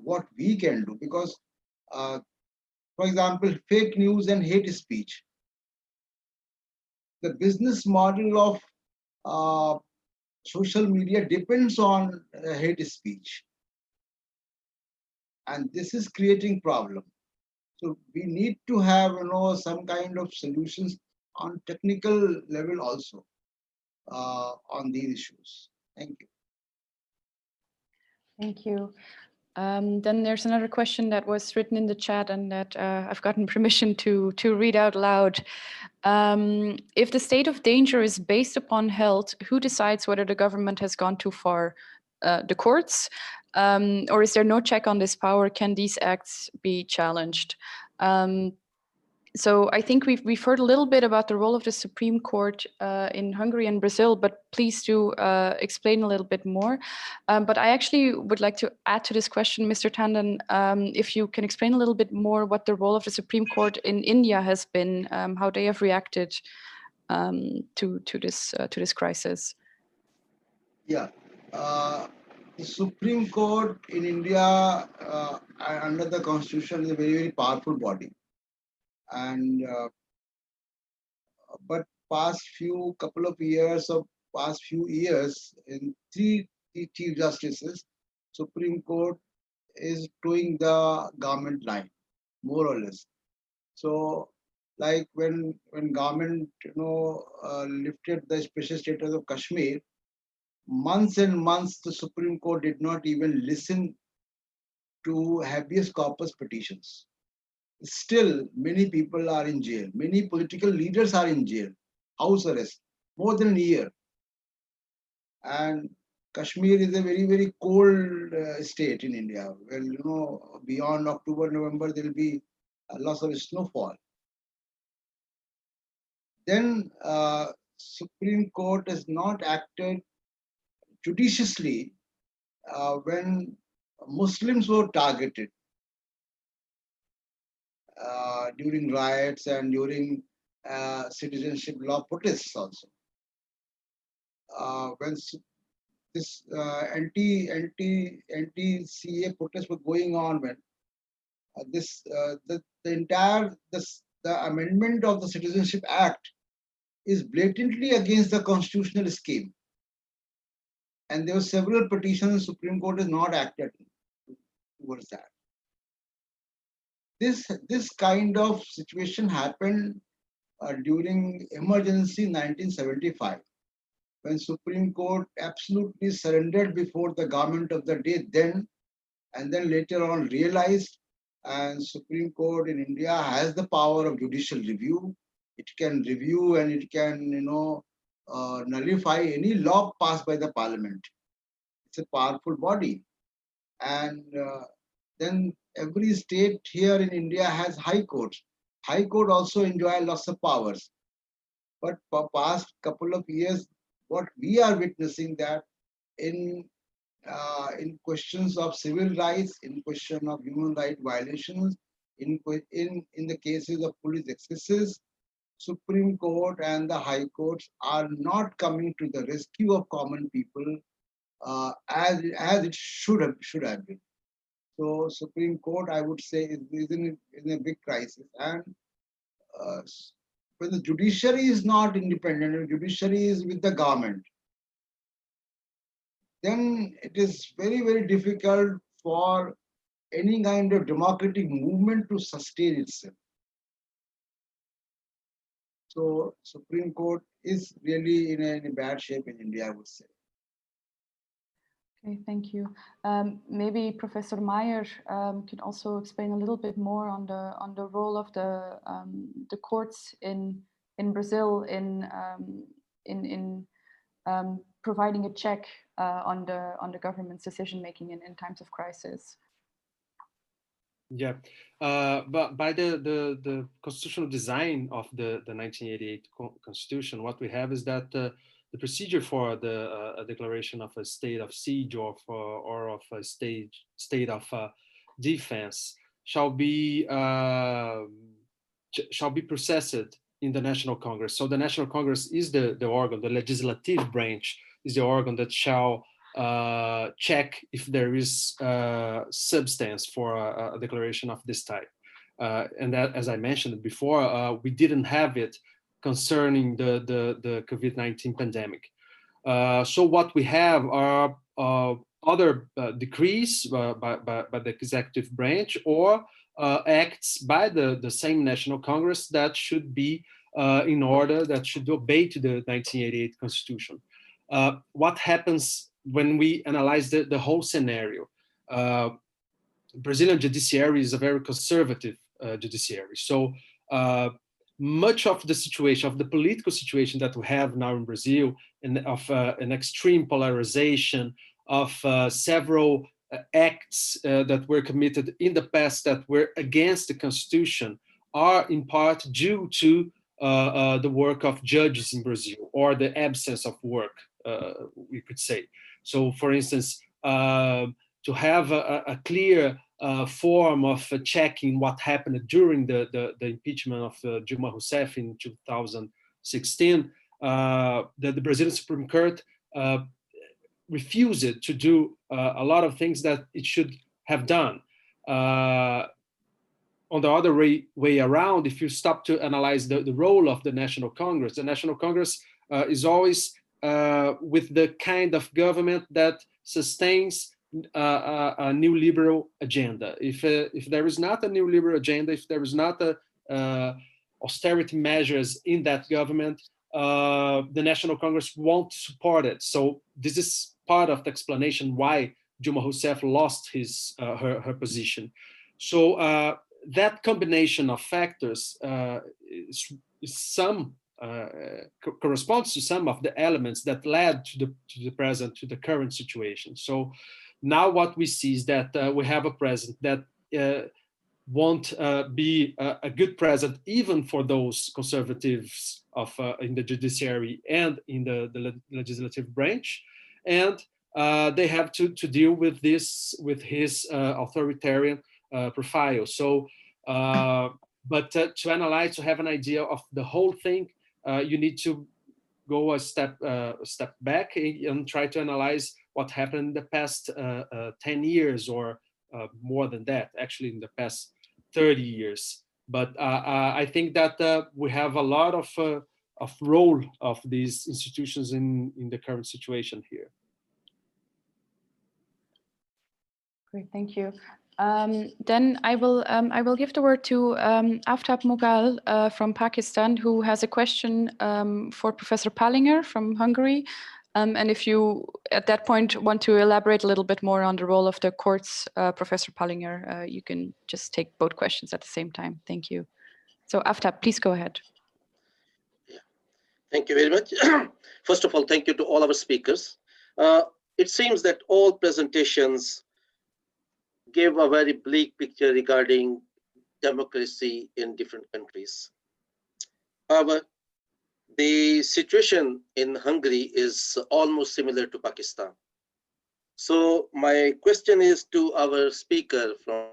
what we can do, because for example, fake news and hate speech. The business model of social media depends on hate speech, and this is creating problem. So we need to have some kind of solutions on technical level also on these issues. Thank you. Thank you. Then there's another question that was written in the chat and that I've gotten permission to read out loud. If the state of danger is based upon health, who decides whether the government has gone too far? The courts? Or is there no check on this power? Can these acts be challenged? So I think we've heard a little bit about the role of the Supreme Court in Hungary and Brazil, but please do explain a little bit more. But I actually would like to add to this question, Mr. Tandon, if you can explain a little bit more what the role of the Supreme Court in India has been, how they have reacted to this crisis. Yeah. The Supreme Court in India, under the Constitution, is a very, very powerful body. And but past couple of years in three chief justices, Supreme Court is doing the government line, more or less. So, like when government lifted the special status of Kashmir, months and months the Supreme Court did not even listen to habeas corpus petitions. Still, many people are in jail. Many political leaders are in jail, house arrest, more than a year. And Kashmir is a very, very cold state in India. Well, beyond October, November, there will be lots of snowfall. Then Supreme Court has not acted judiciously when Muslims were targeted during riots and during citizenship law protests also. When this anti-CA protests were going on, when the entire the amendment of the Citizenship Act is blatantly against the constitutional scheme, and there were several petitions. The Supreme Court has not acted towards that. This kind of situation happened during emergency 1975, when Supreme Court absolutely surrendered before the government of the day then, and then later on realized, and Supreme Court in India has the power of judicial review. It can review and it can nullify any law passed by the parliament. It's a powerful body. And then every state here in India has high courts. High court also enjoy lots of powers. But for past couple of years, what we are witnessing that in questions of civil rights, in question of human rights violations, in the cases of police excesses, Supreme Court and the High Courts are not coming to the rescue of common people as it should have been. So Supreme Court, I would say, is in a big crisis. And when the judiciary is not independent, the judiciary is with the government, then it is very, very difficult for any kind of democratic movement to sustain itself. So Supreme Court is really in a bad shape in India, I would say. Okay, thank you. Maybe Professor Meyer can also explain a little bit more on the role of the courts in Brazil in providing a check on the government's decision making in times of crisis. Yeah, but by the constitutional design of the 1988 Constitution, what we have is that the procedure for the a declaration of a state of siege or of a state of defense shall be processed in the National Congress. So the National Congress is the organ, the legislative branch is the organ that shall check if there is substance for a declaration of this type. And that, as I mentioned before, we didn't have it concerning the COVID-19 pandemic. So what we have are other decrees by the executive branch or acts by the same National Congress that should be in order, that should obey to the 1988 Constitution. What happens when we analyze the whole scenario? Brazilian judiciary is a very conservative judiciary. So much of the situation, of the political situation that we have now in Brazil, and of an extreme polarization, of several acts that were committed in the past that were against the Constitution, are in part due to the work of judges in Brazil, or the absence of work, we could say. So, for instance, to have a clear form of checking what happened during the impeachment of Dilma Rousseff in 2016, the Brazilian Supreme Court refused to do a lot of things that it should have done. On the other way around, if you stop to analyze the role of the National Congress, the National Congress is always with the kind of government that sustains a new liberal agenda. If there is not a new liberal agenda, if there is not austerity measures in that government, the National Congress won't support it. So this is part of the explanation why Dilma Rousseff lost her position. So that combination of factors corresponds to some of the elements that led to the current situation. So now what we see is that we have a president that won't be a good president even for those conservatives in the judiciary and in the legislative branch, and they have to deal with this, with his authoritarian profile. So, but to analyze, to have an idea of the whole thing, you need to go a step back and try to analyze what happened in the past 10 years or more than that, actually in the past 30 years. But I think that we have a lot of role of these institutions in the current situation here. Great, thank you. Then I will give the word to Aftab Mughal from Pakistan, who has a question for Professor Palinger from Hungary. And if you, at that point, want to elaborate a little bit more on the role of the courts, Professor Palinger, you can just take both questions at the same time. Thank you. So Aftab, please go ahead. Yeah. Thank you very much. First of all, thank you to all our speakers. It seems that all presentations gave a very bleak picture regarding democracy in different countries. However, the situation in Hungary is almost similar to Pakistan. So my question is to our speaker from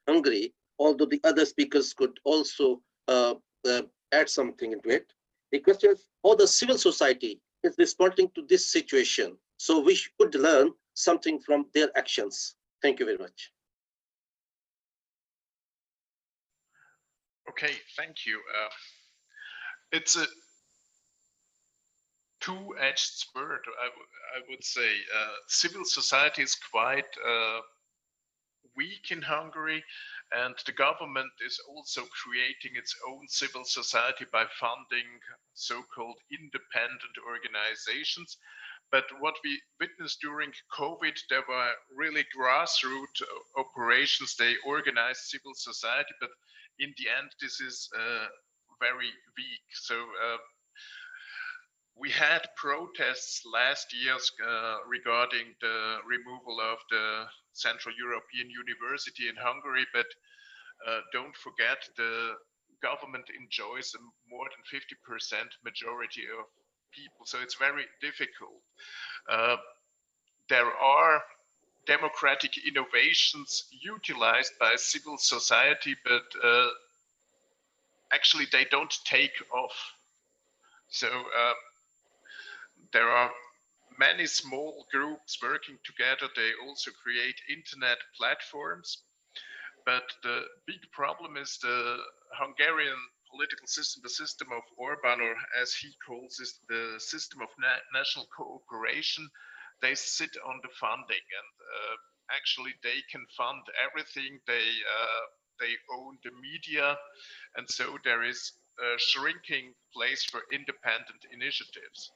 Hungary, although the other speakers could also add something into it. The question is how the civil society is responding to this situation. So we should learn something from their actions. Thank you very much. Okay, thank you. It's a two-edged sword, I would say. Civil society is quite weak in Hungary, and the government is also creating its own civil society by funding so-called independent organizations. But what we witnessed during COVID, there were really grassroots operations. They organized civil society, but in the end, this is very weak. So we had protests last year regarding the removal of the Central European University in Hungary, but don't forget the government enjoys a more than 50% majority of people, so it's very difficult. There are democratic innovations utilized by civil society, but actually they don't take off. So there are many small groups working together. They also create internet platforms. But the big problem is the Hungarian political system, the system of Orban, or as he calls it, the system of national cooperation. They sit on the funding, and actually they can fund everything. They own the media, and so there is a shrinking place for independent initiatives.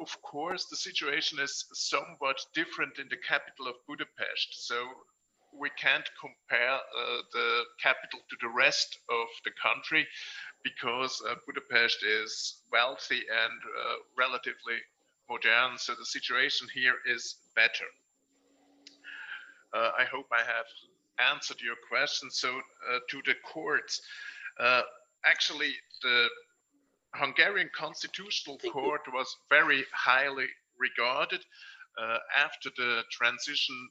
Of course, the situation is somewhat different in the capital of Budapest. So we can't compare the capital to the rest of the country because Budapest is wealthy and relatively modern. So the situation here is better. I hope I have answered your question. So to the courts, actually the Hungarian Constitutional Court was very highly regarded. After the transition,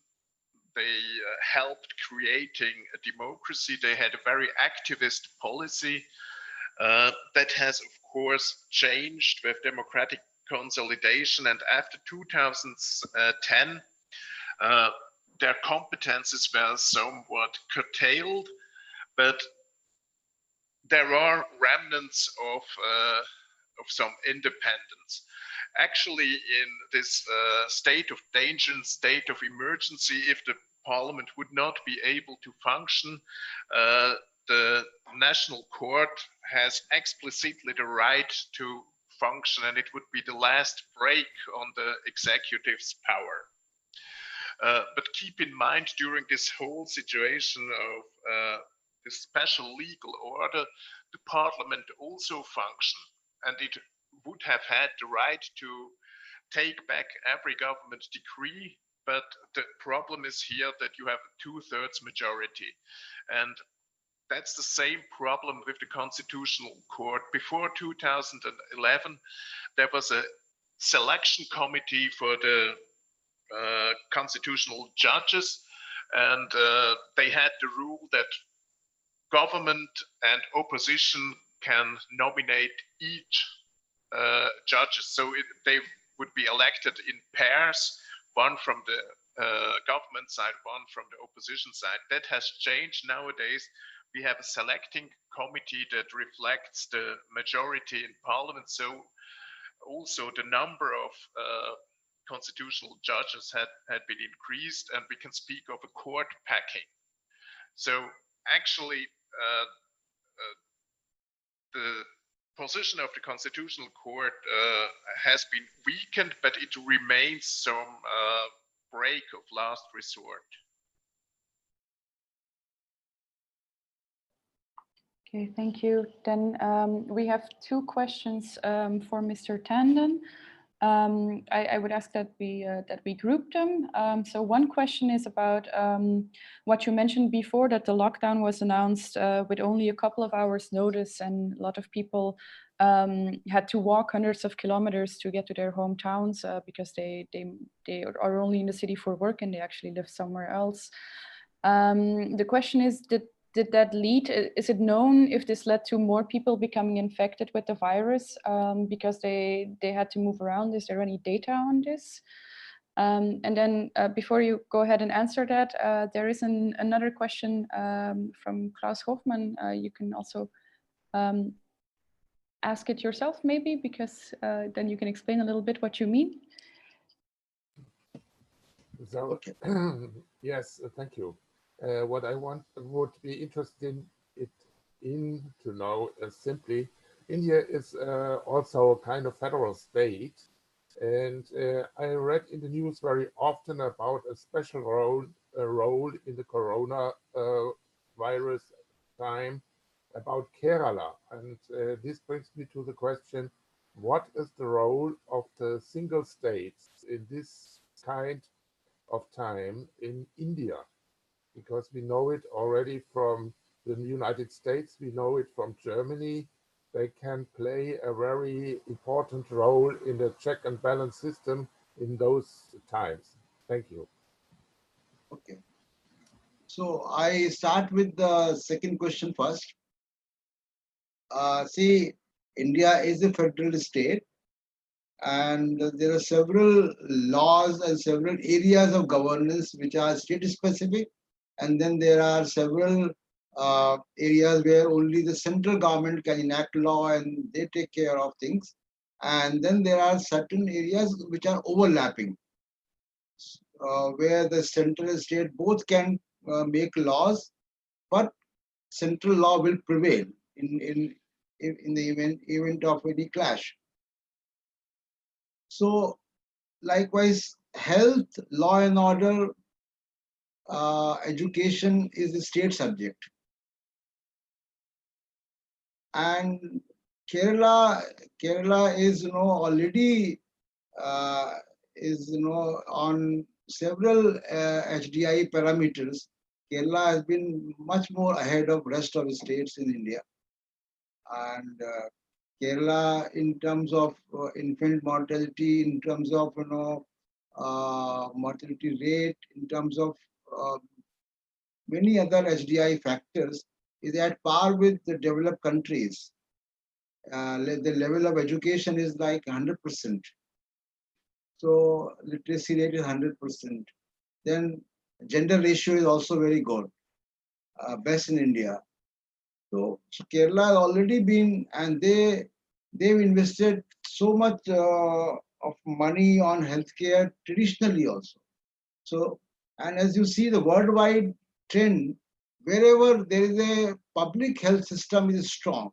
they helped creating a democracy. They had a very activist policy that has, of course, changed with democratic consolidation. And after 2010, their competences were somewhat curtailed, but there are remnants of some independence. Actually, in this state of danger and state of emergency, if the parliament would not be able to function, the national court has explicitly the right to function, and it would be the last break on the executive's power. But keep in mind, during this whole situation of the special legal order, the parliament also functioned, and it would have had the right to take back every government decree. But the problem is here that you have a 2/3 majority. And that's the same problem with the Constitutional Court. Before 2011, there was a selection committee for the constitutional judges, and they had the rule that government and opposition can nominate each judges. So they would be elected in pairs, one from the government side, one from the opposition side. That has changed nowadays. We have a selecting committee that reflects the majority in parliament. So also the number of constitutional judges had been increased, and we can speak of a court packing. So actually, the position of the Constitutional Court has been weakened, but it remains some break of last resort. Okay, thank you. Then we have two questions for Mr. Tandon. I would ask that we group them. So one question is about what you mentioned before, that the lockdown was announced with only a couple of hours notice, and a lot of people had to walk hundreds of kilometers to get to their hometowns because they are only in the city for work and they actually live somewhere else. The question is, did that lead, is it known if this led to more people becoming infected with the virus because they had to move around? Is there any data on this? And then before you go ahead and answer that, there is another question from Klaus Hofmann. You can also ask it yourself maybe, because then you can explain a little bit what you mean. So, yes, thank you. What I would be interested in to know is simply, India is also a kind of federal state, and I read in the news very often about a special role in the corona virus time about Kerala, and this brings me to the question: what is the role of the single states in this kind of time in India? Because we know it already from the United States, we know it from Germany. They can play a very important role in the check and balance system in those times. Thank you. Okay. So I start with the second question first. See, India is a federal state, and there are several laws and several areas of governance which are state specific, and then there are several areas where only the central government can enact law and they take care of things, and then there are certain areas which are overlapping, where the central and state both can make laws, but central law will prevail in the event of any clash. So likewise, health, law and order, education is a state subject. And Kerala is, already is, on several HDI parameters. Kerala has been much more ahead of rest of the states in India. And Kerala, in terms of infant mortality, in terms of mortality rate, in terms of many other HDI factors, is at par with the developed countries. The level of education is like 100%. So literacy rate is 100%. Then gender ratio is also very good, best in India. So Kerala has already been, and they've invested so much of money on healthcare traditionally also. So, and as you see the worldwide trend, wherever there is a public health system is strong,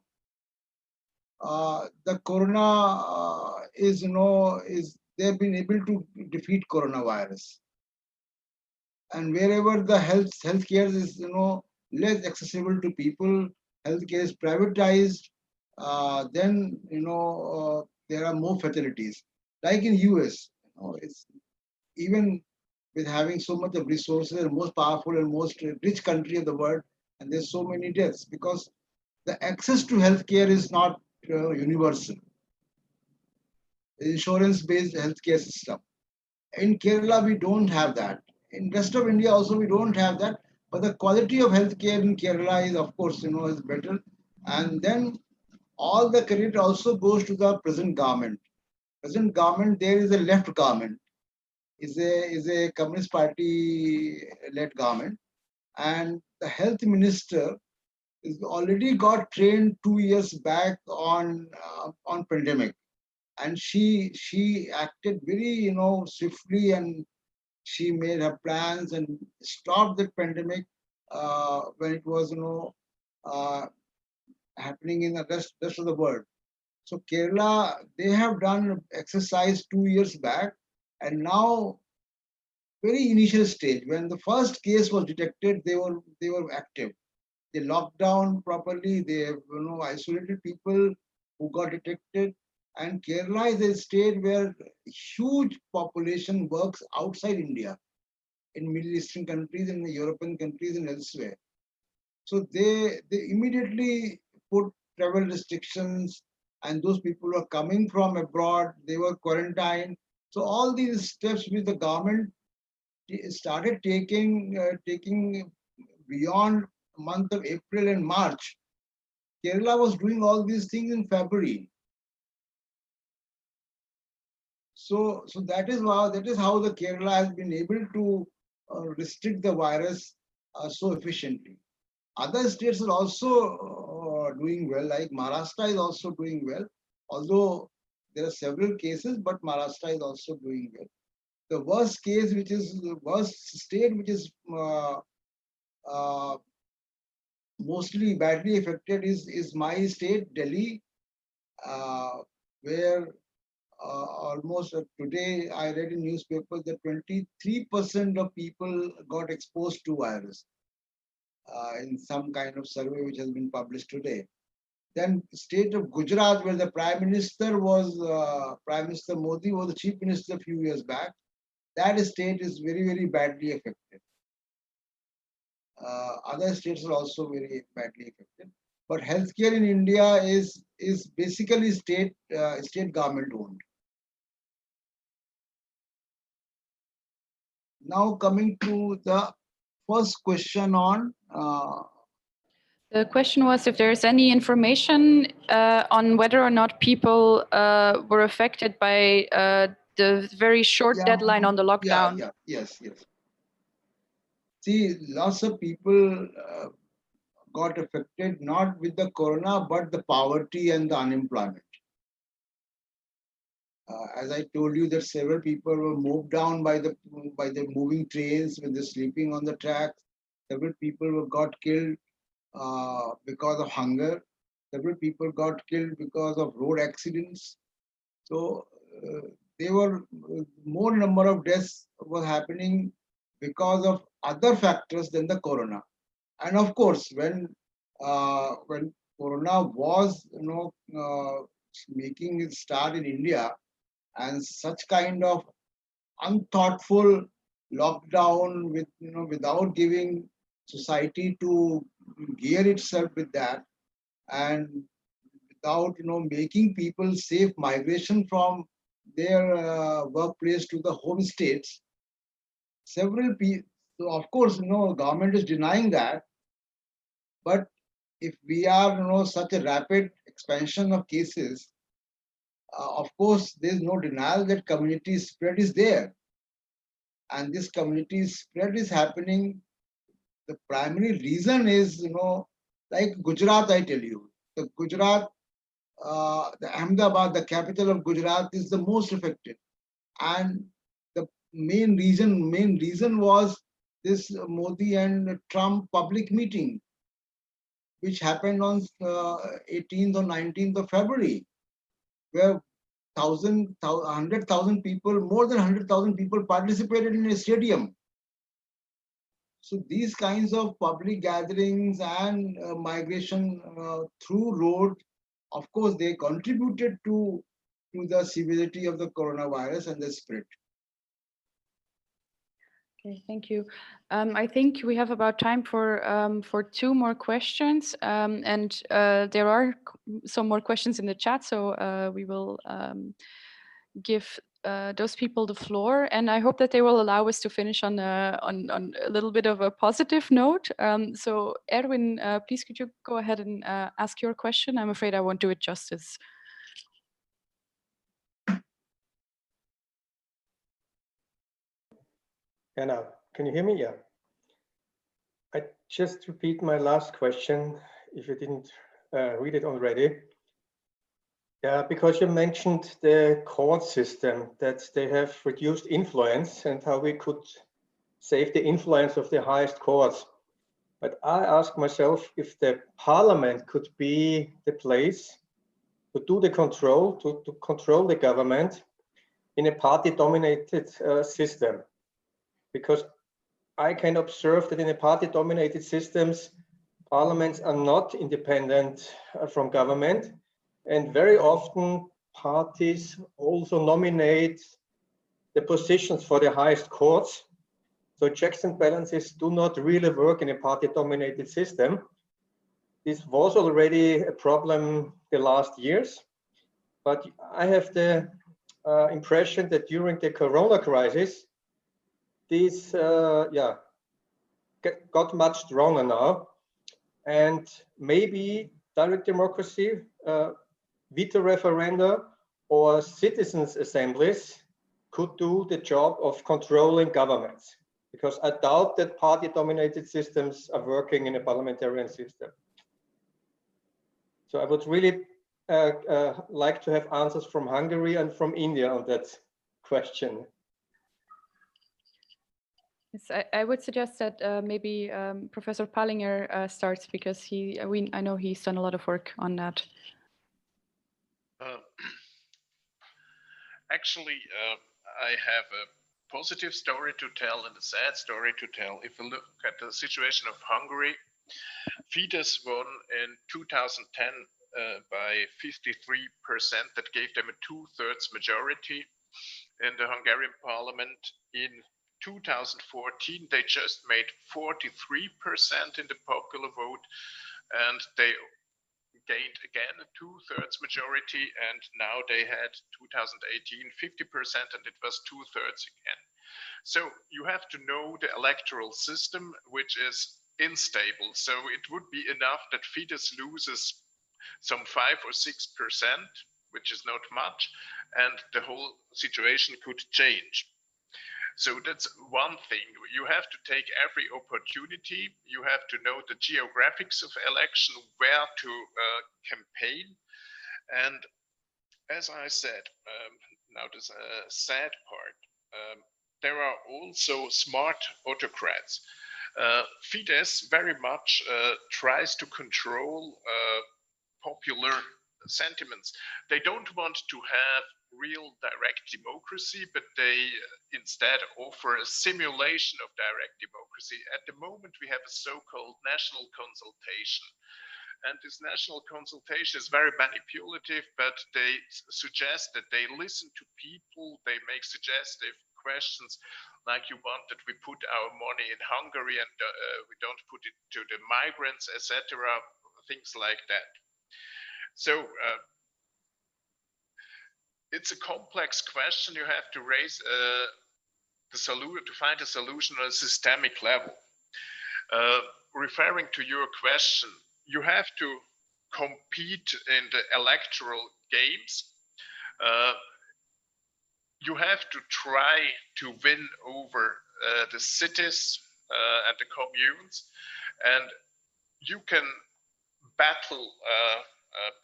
the corona they've been able to defeat coronavirus. And wherever the healthcare is less accessible to people, healthcare is privatized, then there are more fatalities. Like in US, it's even with having so much of resources, the most powerful and most rich country of the world, and there's so many deaths because the access to healthcare is not universal. Insurance-based healthcare system. In Kerala, we don't have that. In rest of India also, we don't have that. But the quality of healthcare in Kerala is, of course, is better. And then all the credit also goes to the present government. Present government, there is a left government, is a Communist Party-led government, and the health minister is already got trained 2 years back on pandemic, and she acted very swiftly, and she made her plans and stopped the pandemic when it was uh, happening in the rest of the world. So Kerala, they have done exercise 2 years back, and now very initial stage when the first case was detected, they were active. They locked down properly. They isolated people who got detected. And Kerala is a state where huge population works outside India, in Middle Eastern countries, in the European countries, and elsewhere. So they immediately put travel restrictions, and those people who are coming from abroad, they were quarantined. So all these steps which the government started taking beyond month of April and March. Kerala was doing all these things in February. So that is how the Kerala has been able to restrict the virus so efficiently. Other states are also doing well, like Maharashtra is also doing well, although there are several cases, but Maharashtra is also doing well. The worst case, which is the worst state, which is mostly badly affected, is my state, Delhi, where almost today I read in newspapers that 23% of people got exposed to virus in some kind of survey which has been published today. Then state of Gujarat, where the Prime Minister was, Prime Minister Modi was the Chief Minister a few years back. That state is very, very badly affected. Other states are also very badly affected. But healthcare in India is basically state government owned. Now coming to the first question on. The question was if there's any information on whether or not people were affected by the very short deadline on the lockdown. Yes. See, lots of people got affected not with the corona, but the poverty and the unemployment. As I told you, that several people were moved down by the moving trains when they're sleeping on the tracks. Several people got killed because of hunger. Several people got killed because of road accidents. So there were more number of deaths were happening because of other factors than the corona. And of course, when corona was making its start in India, and such kind of unthoughtful lockdown without giving society to gear itself with that, and without making people safe migration from their workplace to the home states, several people. So of course, government is denying that, but if we are such a rapid expansion of cases, of course, there is no denial that community spread is there. And this community spread is happening. The primary reason is, like Gujarat, I tell you. The Gujarat, the Ahmedabad, the capital of Gujarat, is the most affected. And the main reason was this Modi and Trump public meeting, which happened on 18th or 19th of February, where 100,000 people, more than 100,000 people participated in a stadium. So these kinds of public gatherings and migration through road, of course, they contributed to the severity of the coronavirus and the spread. Okay, thank you. I think we have about time for two more questions, and there are some more questions in the chat, so we will give those people the floor, and I hope that they will allow us to finish on a little bit of a positive note. So Erwin, please could you go ahead and ask your question? I'm afraid I won't do it justice. Yeah, now, can you hear me? Yeah. I just repeat my last question, if you didn't read it already. Yeah, because you mentioned the court system, that they have reduced influence and how we could save the influence of the highest courts. But I ask myself if the parliament could be the place to do the control, to control the government in a party-dominated system. Because I can observe that in a party-dominated systems, parliaments are not independent from government, and very often parties also nominate the positions for the highest courts. So checks and balances do not really work in a party-dominated system. This was already a problem the last years, but I have the impression that during the Corona crisis, this got much stronger now, and maybe direct democracy, veto referenda, or citizens' assemblies could do the job of controlling governments, because I doubt that party-dominated systems are working in a parliamentarian system. So I would really like to have answers from Hungary and from India on that question. Yes, I would suggest that maybe Professor Palinger starts, because I know he's done a lot of work on that. Actually, I have a positive story to tell and a sad story to tell. If we look at the situation of Hungary, Fidesz won in 2010 by 53%. That gave them a 2/3 majority in the Hungarian parliament. In 2014, they just made 43% in the popular vote, and they gained again a 2/3 majority, and now they had 2018 50%, and it was 2/3 again. So you have to know the electoral system, which is unstable. So it would be enough that Fidesz loses some 5 or 6%, which is not much, and the whole situation could change. So that's one thing. You have to take every opportunity. You have to know the geographics of election, where to campaign. And as I said, now there's a sad part. There are also smart autocrats. Fidesz very much tries to control popular sentiments. They don't want to have real direct democracy, but they instead offer a simulation of direct democracy. At the moment, we have a so-called national consultation. And this national consultation is very manipulative, but they suggest that they listen to people, they make suggestive questions, like you want that we put our money in Hungary and we don't put it to the migrants, etc., things like that. So it's a complex question. You have to raise to find a solution on a systemic level. Referring to your question, you have to compete in the electoral games. You have to try to win over the cities and the communes, and you can battle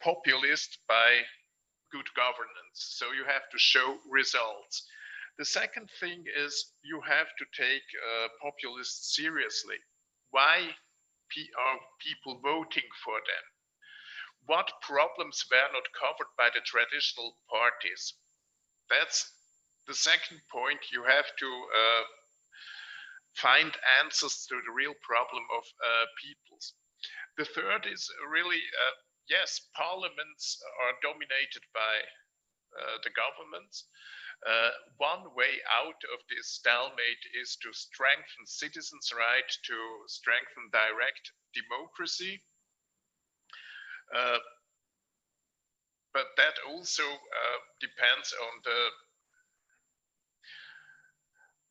populists by good governance. So you have to show results. The second thing is you have to take populists seriously. Why are people voting for them? What problems were not covered by the traditional parties? That's the second point. You have to find answers to the real problem of peoples. The third is really, yes, parliaments are dominated by the governments. One way out of this stalemate is to strengthen citizens' right to strengthen direct democracy. But that also depends on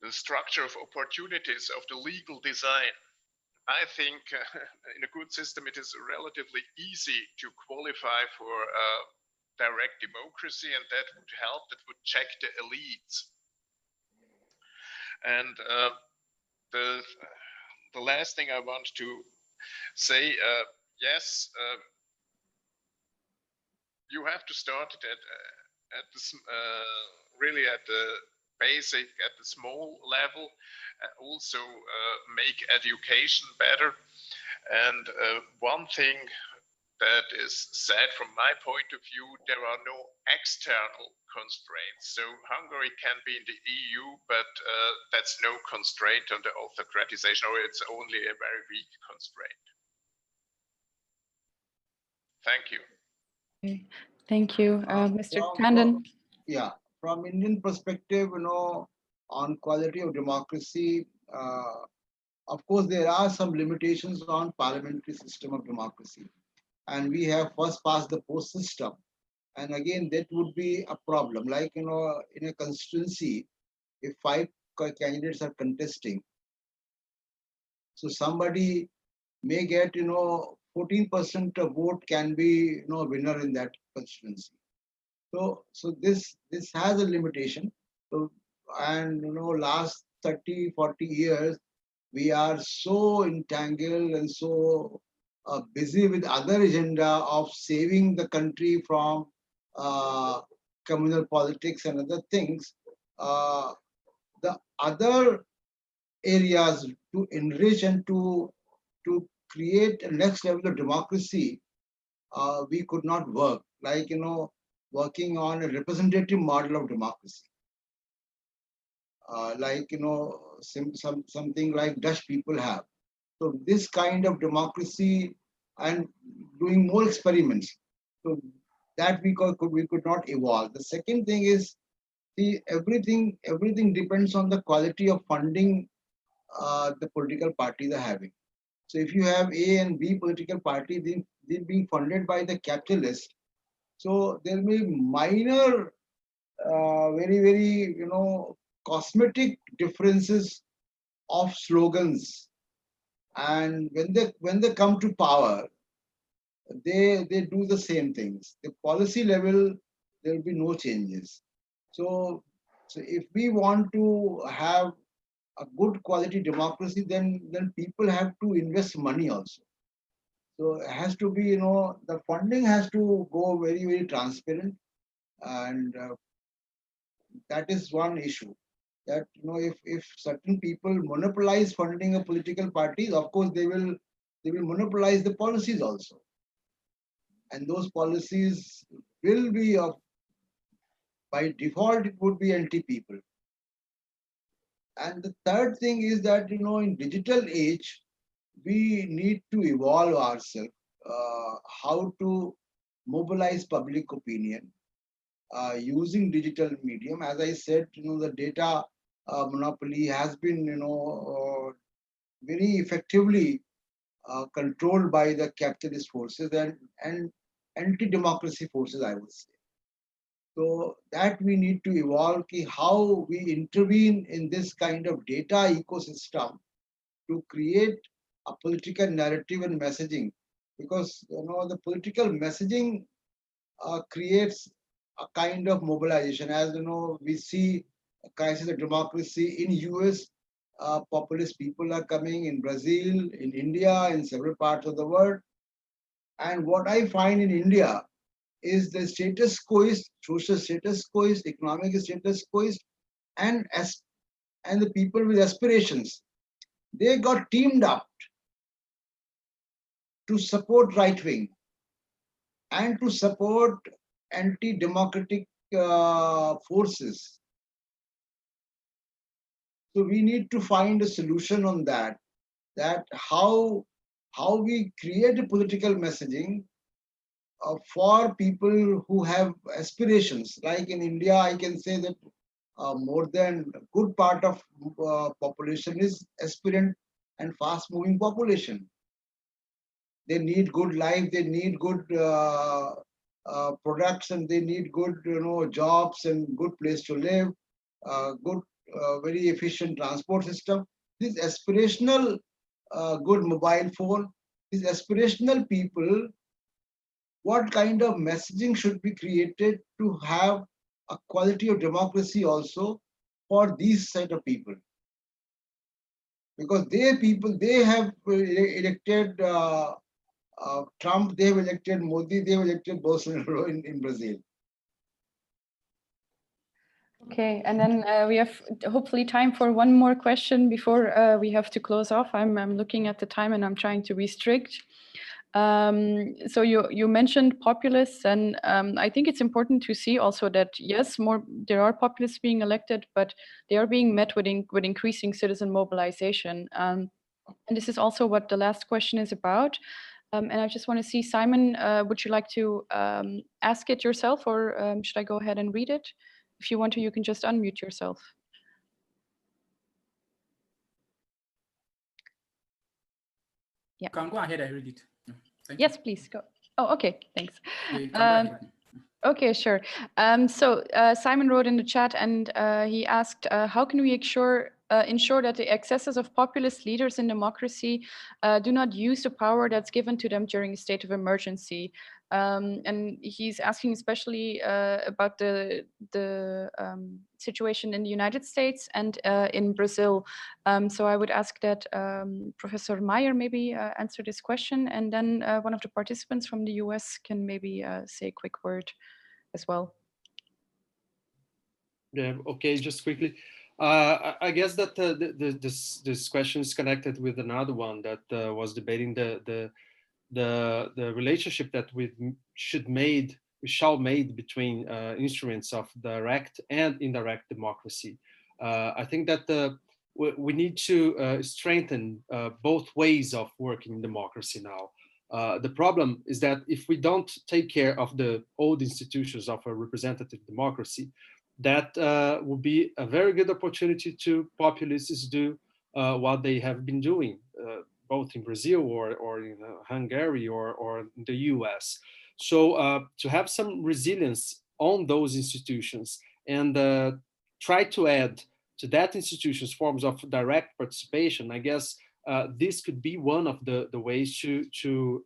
the structure of opportunities of the legal design. I think in a good system, it is relatively easy to qualify for direct democracy, and that would help, that would check the elites. And the last thing I want to say, yes, you have to start at this, really at the basic, at the small level, also make education better. And one thing that is said from my point of view, there are no external constraints. So Hungary can be in the EU, but that's no constraint on the autocratization, or it's only a very weak constraint. Thank you. Okay. Thank you, Mr. Tandon. Yeah, from Indian perspective, on quality of democracy, of course, there are some limitations on parliamentary system of democracy. And we have first past the post system. And again, that would be a problem. Like, in a constituency, if 5 candidates are contesting, so somebody may get, 14% of vote can be, winner in that constituency. So this has a limitation. So, and, last 30, 40 years, we are so entangled and so busy with other agenda of saving the country from communal politics and other things. The other areas to enrich and to create a next level of democracy, we could not work. Like, working on a representative model of democracy. Like, something like Dutch people have. So this kind of democracy and doing more experiments. So that we could not evolve. The second thing is, see, everything depends on the quality of funding the political parties are having. So if you have A and B political party, they're being funded by the capitalists. So there will be minor, very, cosmetic differences of slogans. And when they come to power, they do the same things. The policy level, there will be no changes. So if we want to have a good quality democracy, then people have to invest money also. So it has to be, the funding has to go very, very transparent, and that is one issue. That if certain people monopolize funding of political parties, of course they will monopolize the policies also, and those policies will be by default it would be anti-people. And the third thing is that in digital age we need to evolve ourselves, how to mobilize public opinion using digital medium. As I said, the data monopoly has been, very effectively controlled by the capitalist forces and anti-democracy forces, I would say. So that we need to evolve how we intervene in this kind of data ecosystem to create a political narrative and messaging, because the political messaging creates a kind of mobilization. As we see a crisis of democracy in US, populist people are coming in Brazil, in India, in several parts of the world. And what I find in India is the status quo is social status quo is economic status quo is, and the people with aspirations, they got teamed up to support right wing and to support anti-democratic forces. So we need to find a solution on that how we create a political messaging for people who have aspirations. Like in India, I can say that more than a good part of population is aspirant and fast-moving population. They need good life, they need good products, and they need good jobs and good place to live, good very efficient transport system. This aspirational good mobile phone, these aspirational people, what kind of messaging should be created to have a quality of democracy also for these set of people? Because they have elected Trump, they have elected Modi, they have elected Bolsonaro in Brazil. Okay, and then we have hopefully time for one more question before we have to close off. I'm looking at the time and I'm trying to be strict. So you mentioned populists, and I think it's important to see also that yes, there are populists being elected, but they are being met with increasing citizen mobilization. And this is also what the last question is about. And I just want to see, Simon, would you like to ask it yourself, or should I go ahead and read it? If you want to, you can just unmute yourself. Yeah. You can go ahead and read it. Yes, please go. Oh, okay, thanks. Okay, sure. So Simon wrote in the chat, and he asked, how can we ensure that the excesses of populist leaders in democracy do not use the power that's given to them during a state of emergency? And he's asking especially about the situation in the United States and in Brazil. So I would ask that Professor Meyer maybe answer this question, and then one of the participants from the US can maybe say a quick word as well. Yeah, okay, just quickly. I guess that this question is connected with another one that was debating the relationship that we shall made between instruments of direct and indirect democracy. I think that we need to strengthen both ways of working in democracy now. The problem is that if we don't take care of the old institutions of a representative democracy, that would be a very good opportunity to populists do what they have been doing, both in Brazil or in Hungary or in the US. So to have some resilience on those institutions and try to add to that institution's forms of direct participation, I guess this could be one of the ways to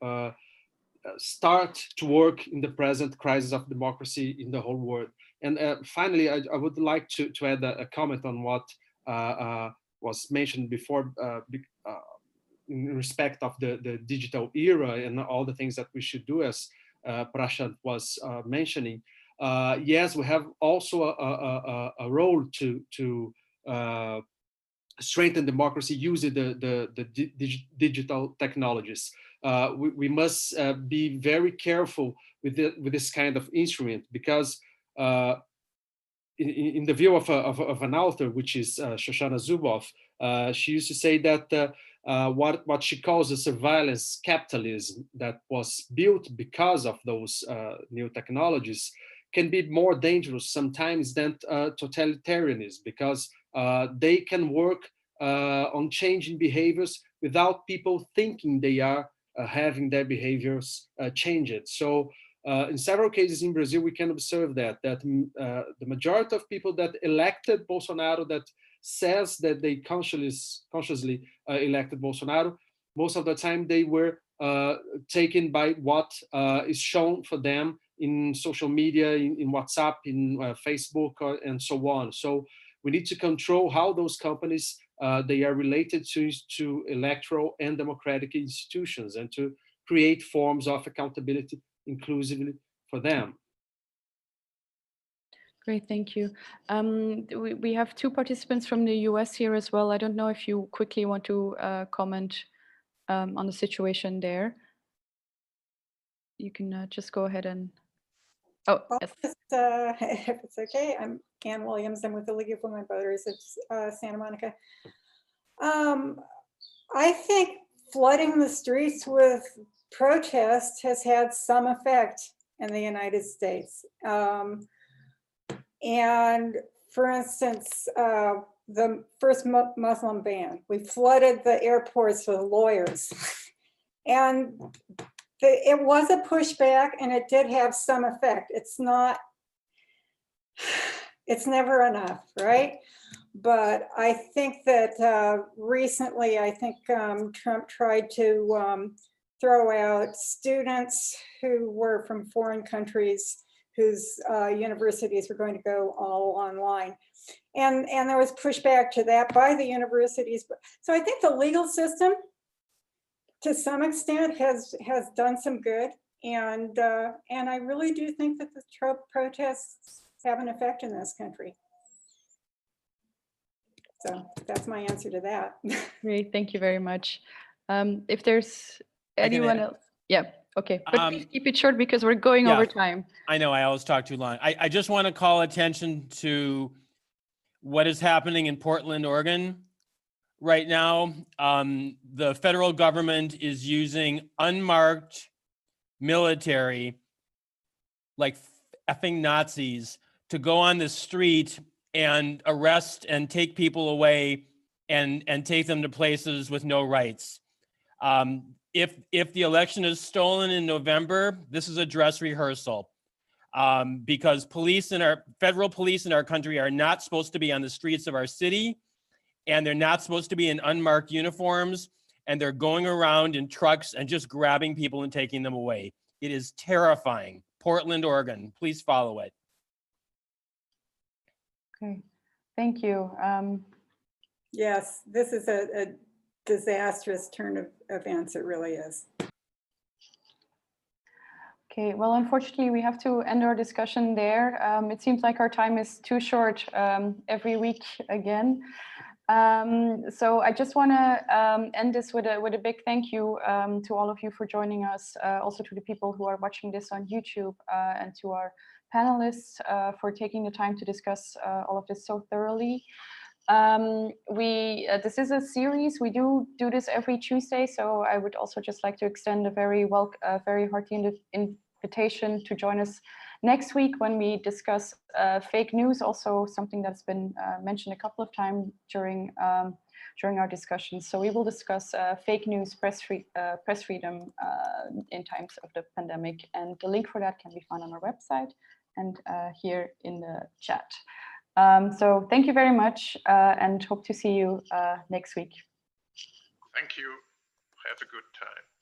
start to work in the present crisis of democracy in the whole world. And finally, I would like to add a comment on what was mentioned before in respect of the digital era and all the things that we should do, as Prashant was mentioning. Yes, we have also a role to strengthen democracy using the digital technologies. We must be very careful with this kind of instrument, because in the view of an author, which is Shoshana Zuboff, she used to say that what she calls a surveillance capitalism that was built because of those new technologies can be more dangerous sometimes than totalitarianism, because they can work on changing behaviors without people thinking they are having their behaviors changed. So in several cases in Brazil, we can observe that the majority of people that elected Bolsonaro, that says that they consciously elected Bolsonaro, most of the time they were taken by what is shown for them in social media, in WhatsApp, in Facebook, and so on. So we need to control how those companies they are related to electoral and democratic institutions, and to create forms of accountability inclusively for them. Great, thank you. We have two participants from the US here as well. I don't know if you quickly want to comment on the situation there. You can just go ahead and, yes. Just, if it's okay, I'm Ann Williams. I'm with the League of Women Voters of Santa Monica. I think flooding the streets with protest has had some effect in the United States. And for instance, the first Muslim ban, we flooded the airports with lawyers. And it was a pushback, and it did have some effect. It's never enough, right? But I think that recently, I think Trump tried to throw out students who were from foreign countries whose universities were going to go all online. And there was pushback to that by the universities. So I think the legal system, to some extent, has done some good. And I really do think that the Trump protests have an effect in this country. So that's my answer to that. Great, thank you very much. If there's anyone else, yeah, okay, but please keep it short because we're going over time. I know, I always talk too long. I just want to call attention to what is happening in Portland, Oregon right now. The federal government is using unmarked military, like effing Nazis, to go on the street and arrest and take people away and take them to places with no rights. If the election is stolen in November, this is a dress rehearsal, because federal police in our country are not supposed to be on the streets of our city, and they're not supposed to be in unmarked uniforms, and they're going around in trucks and just grabbing people and taking them away. It is terrifying. Portland, Oregon, please follow it. Okay, thank you. Yes, this is a disastrous turn of events, it really is. Okay, well, unfortunately, we have to end our discussion there. It seems like our time is too short every week again. So I just want to end this with a big thank you to all of you for joining us, also to the people who are watching this on YouTube, and to our panelists for taking the time to discuss all of this so thoroughly. This is a series. We do this every Tuesday, so I would also just like to extend a very hearty invitation to join us next week when we discuss fake news, also something that's been mentioned a couple of times during our discussions. So we will discuss fake news, press freedom in times of the pandemic, and the link for that can be found on our website and here in the chat. So thank you very much and hope to see you next week. Thank you. Have a good time.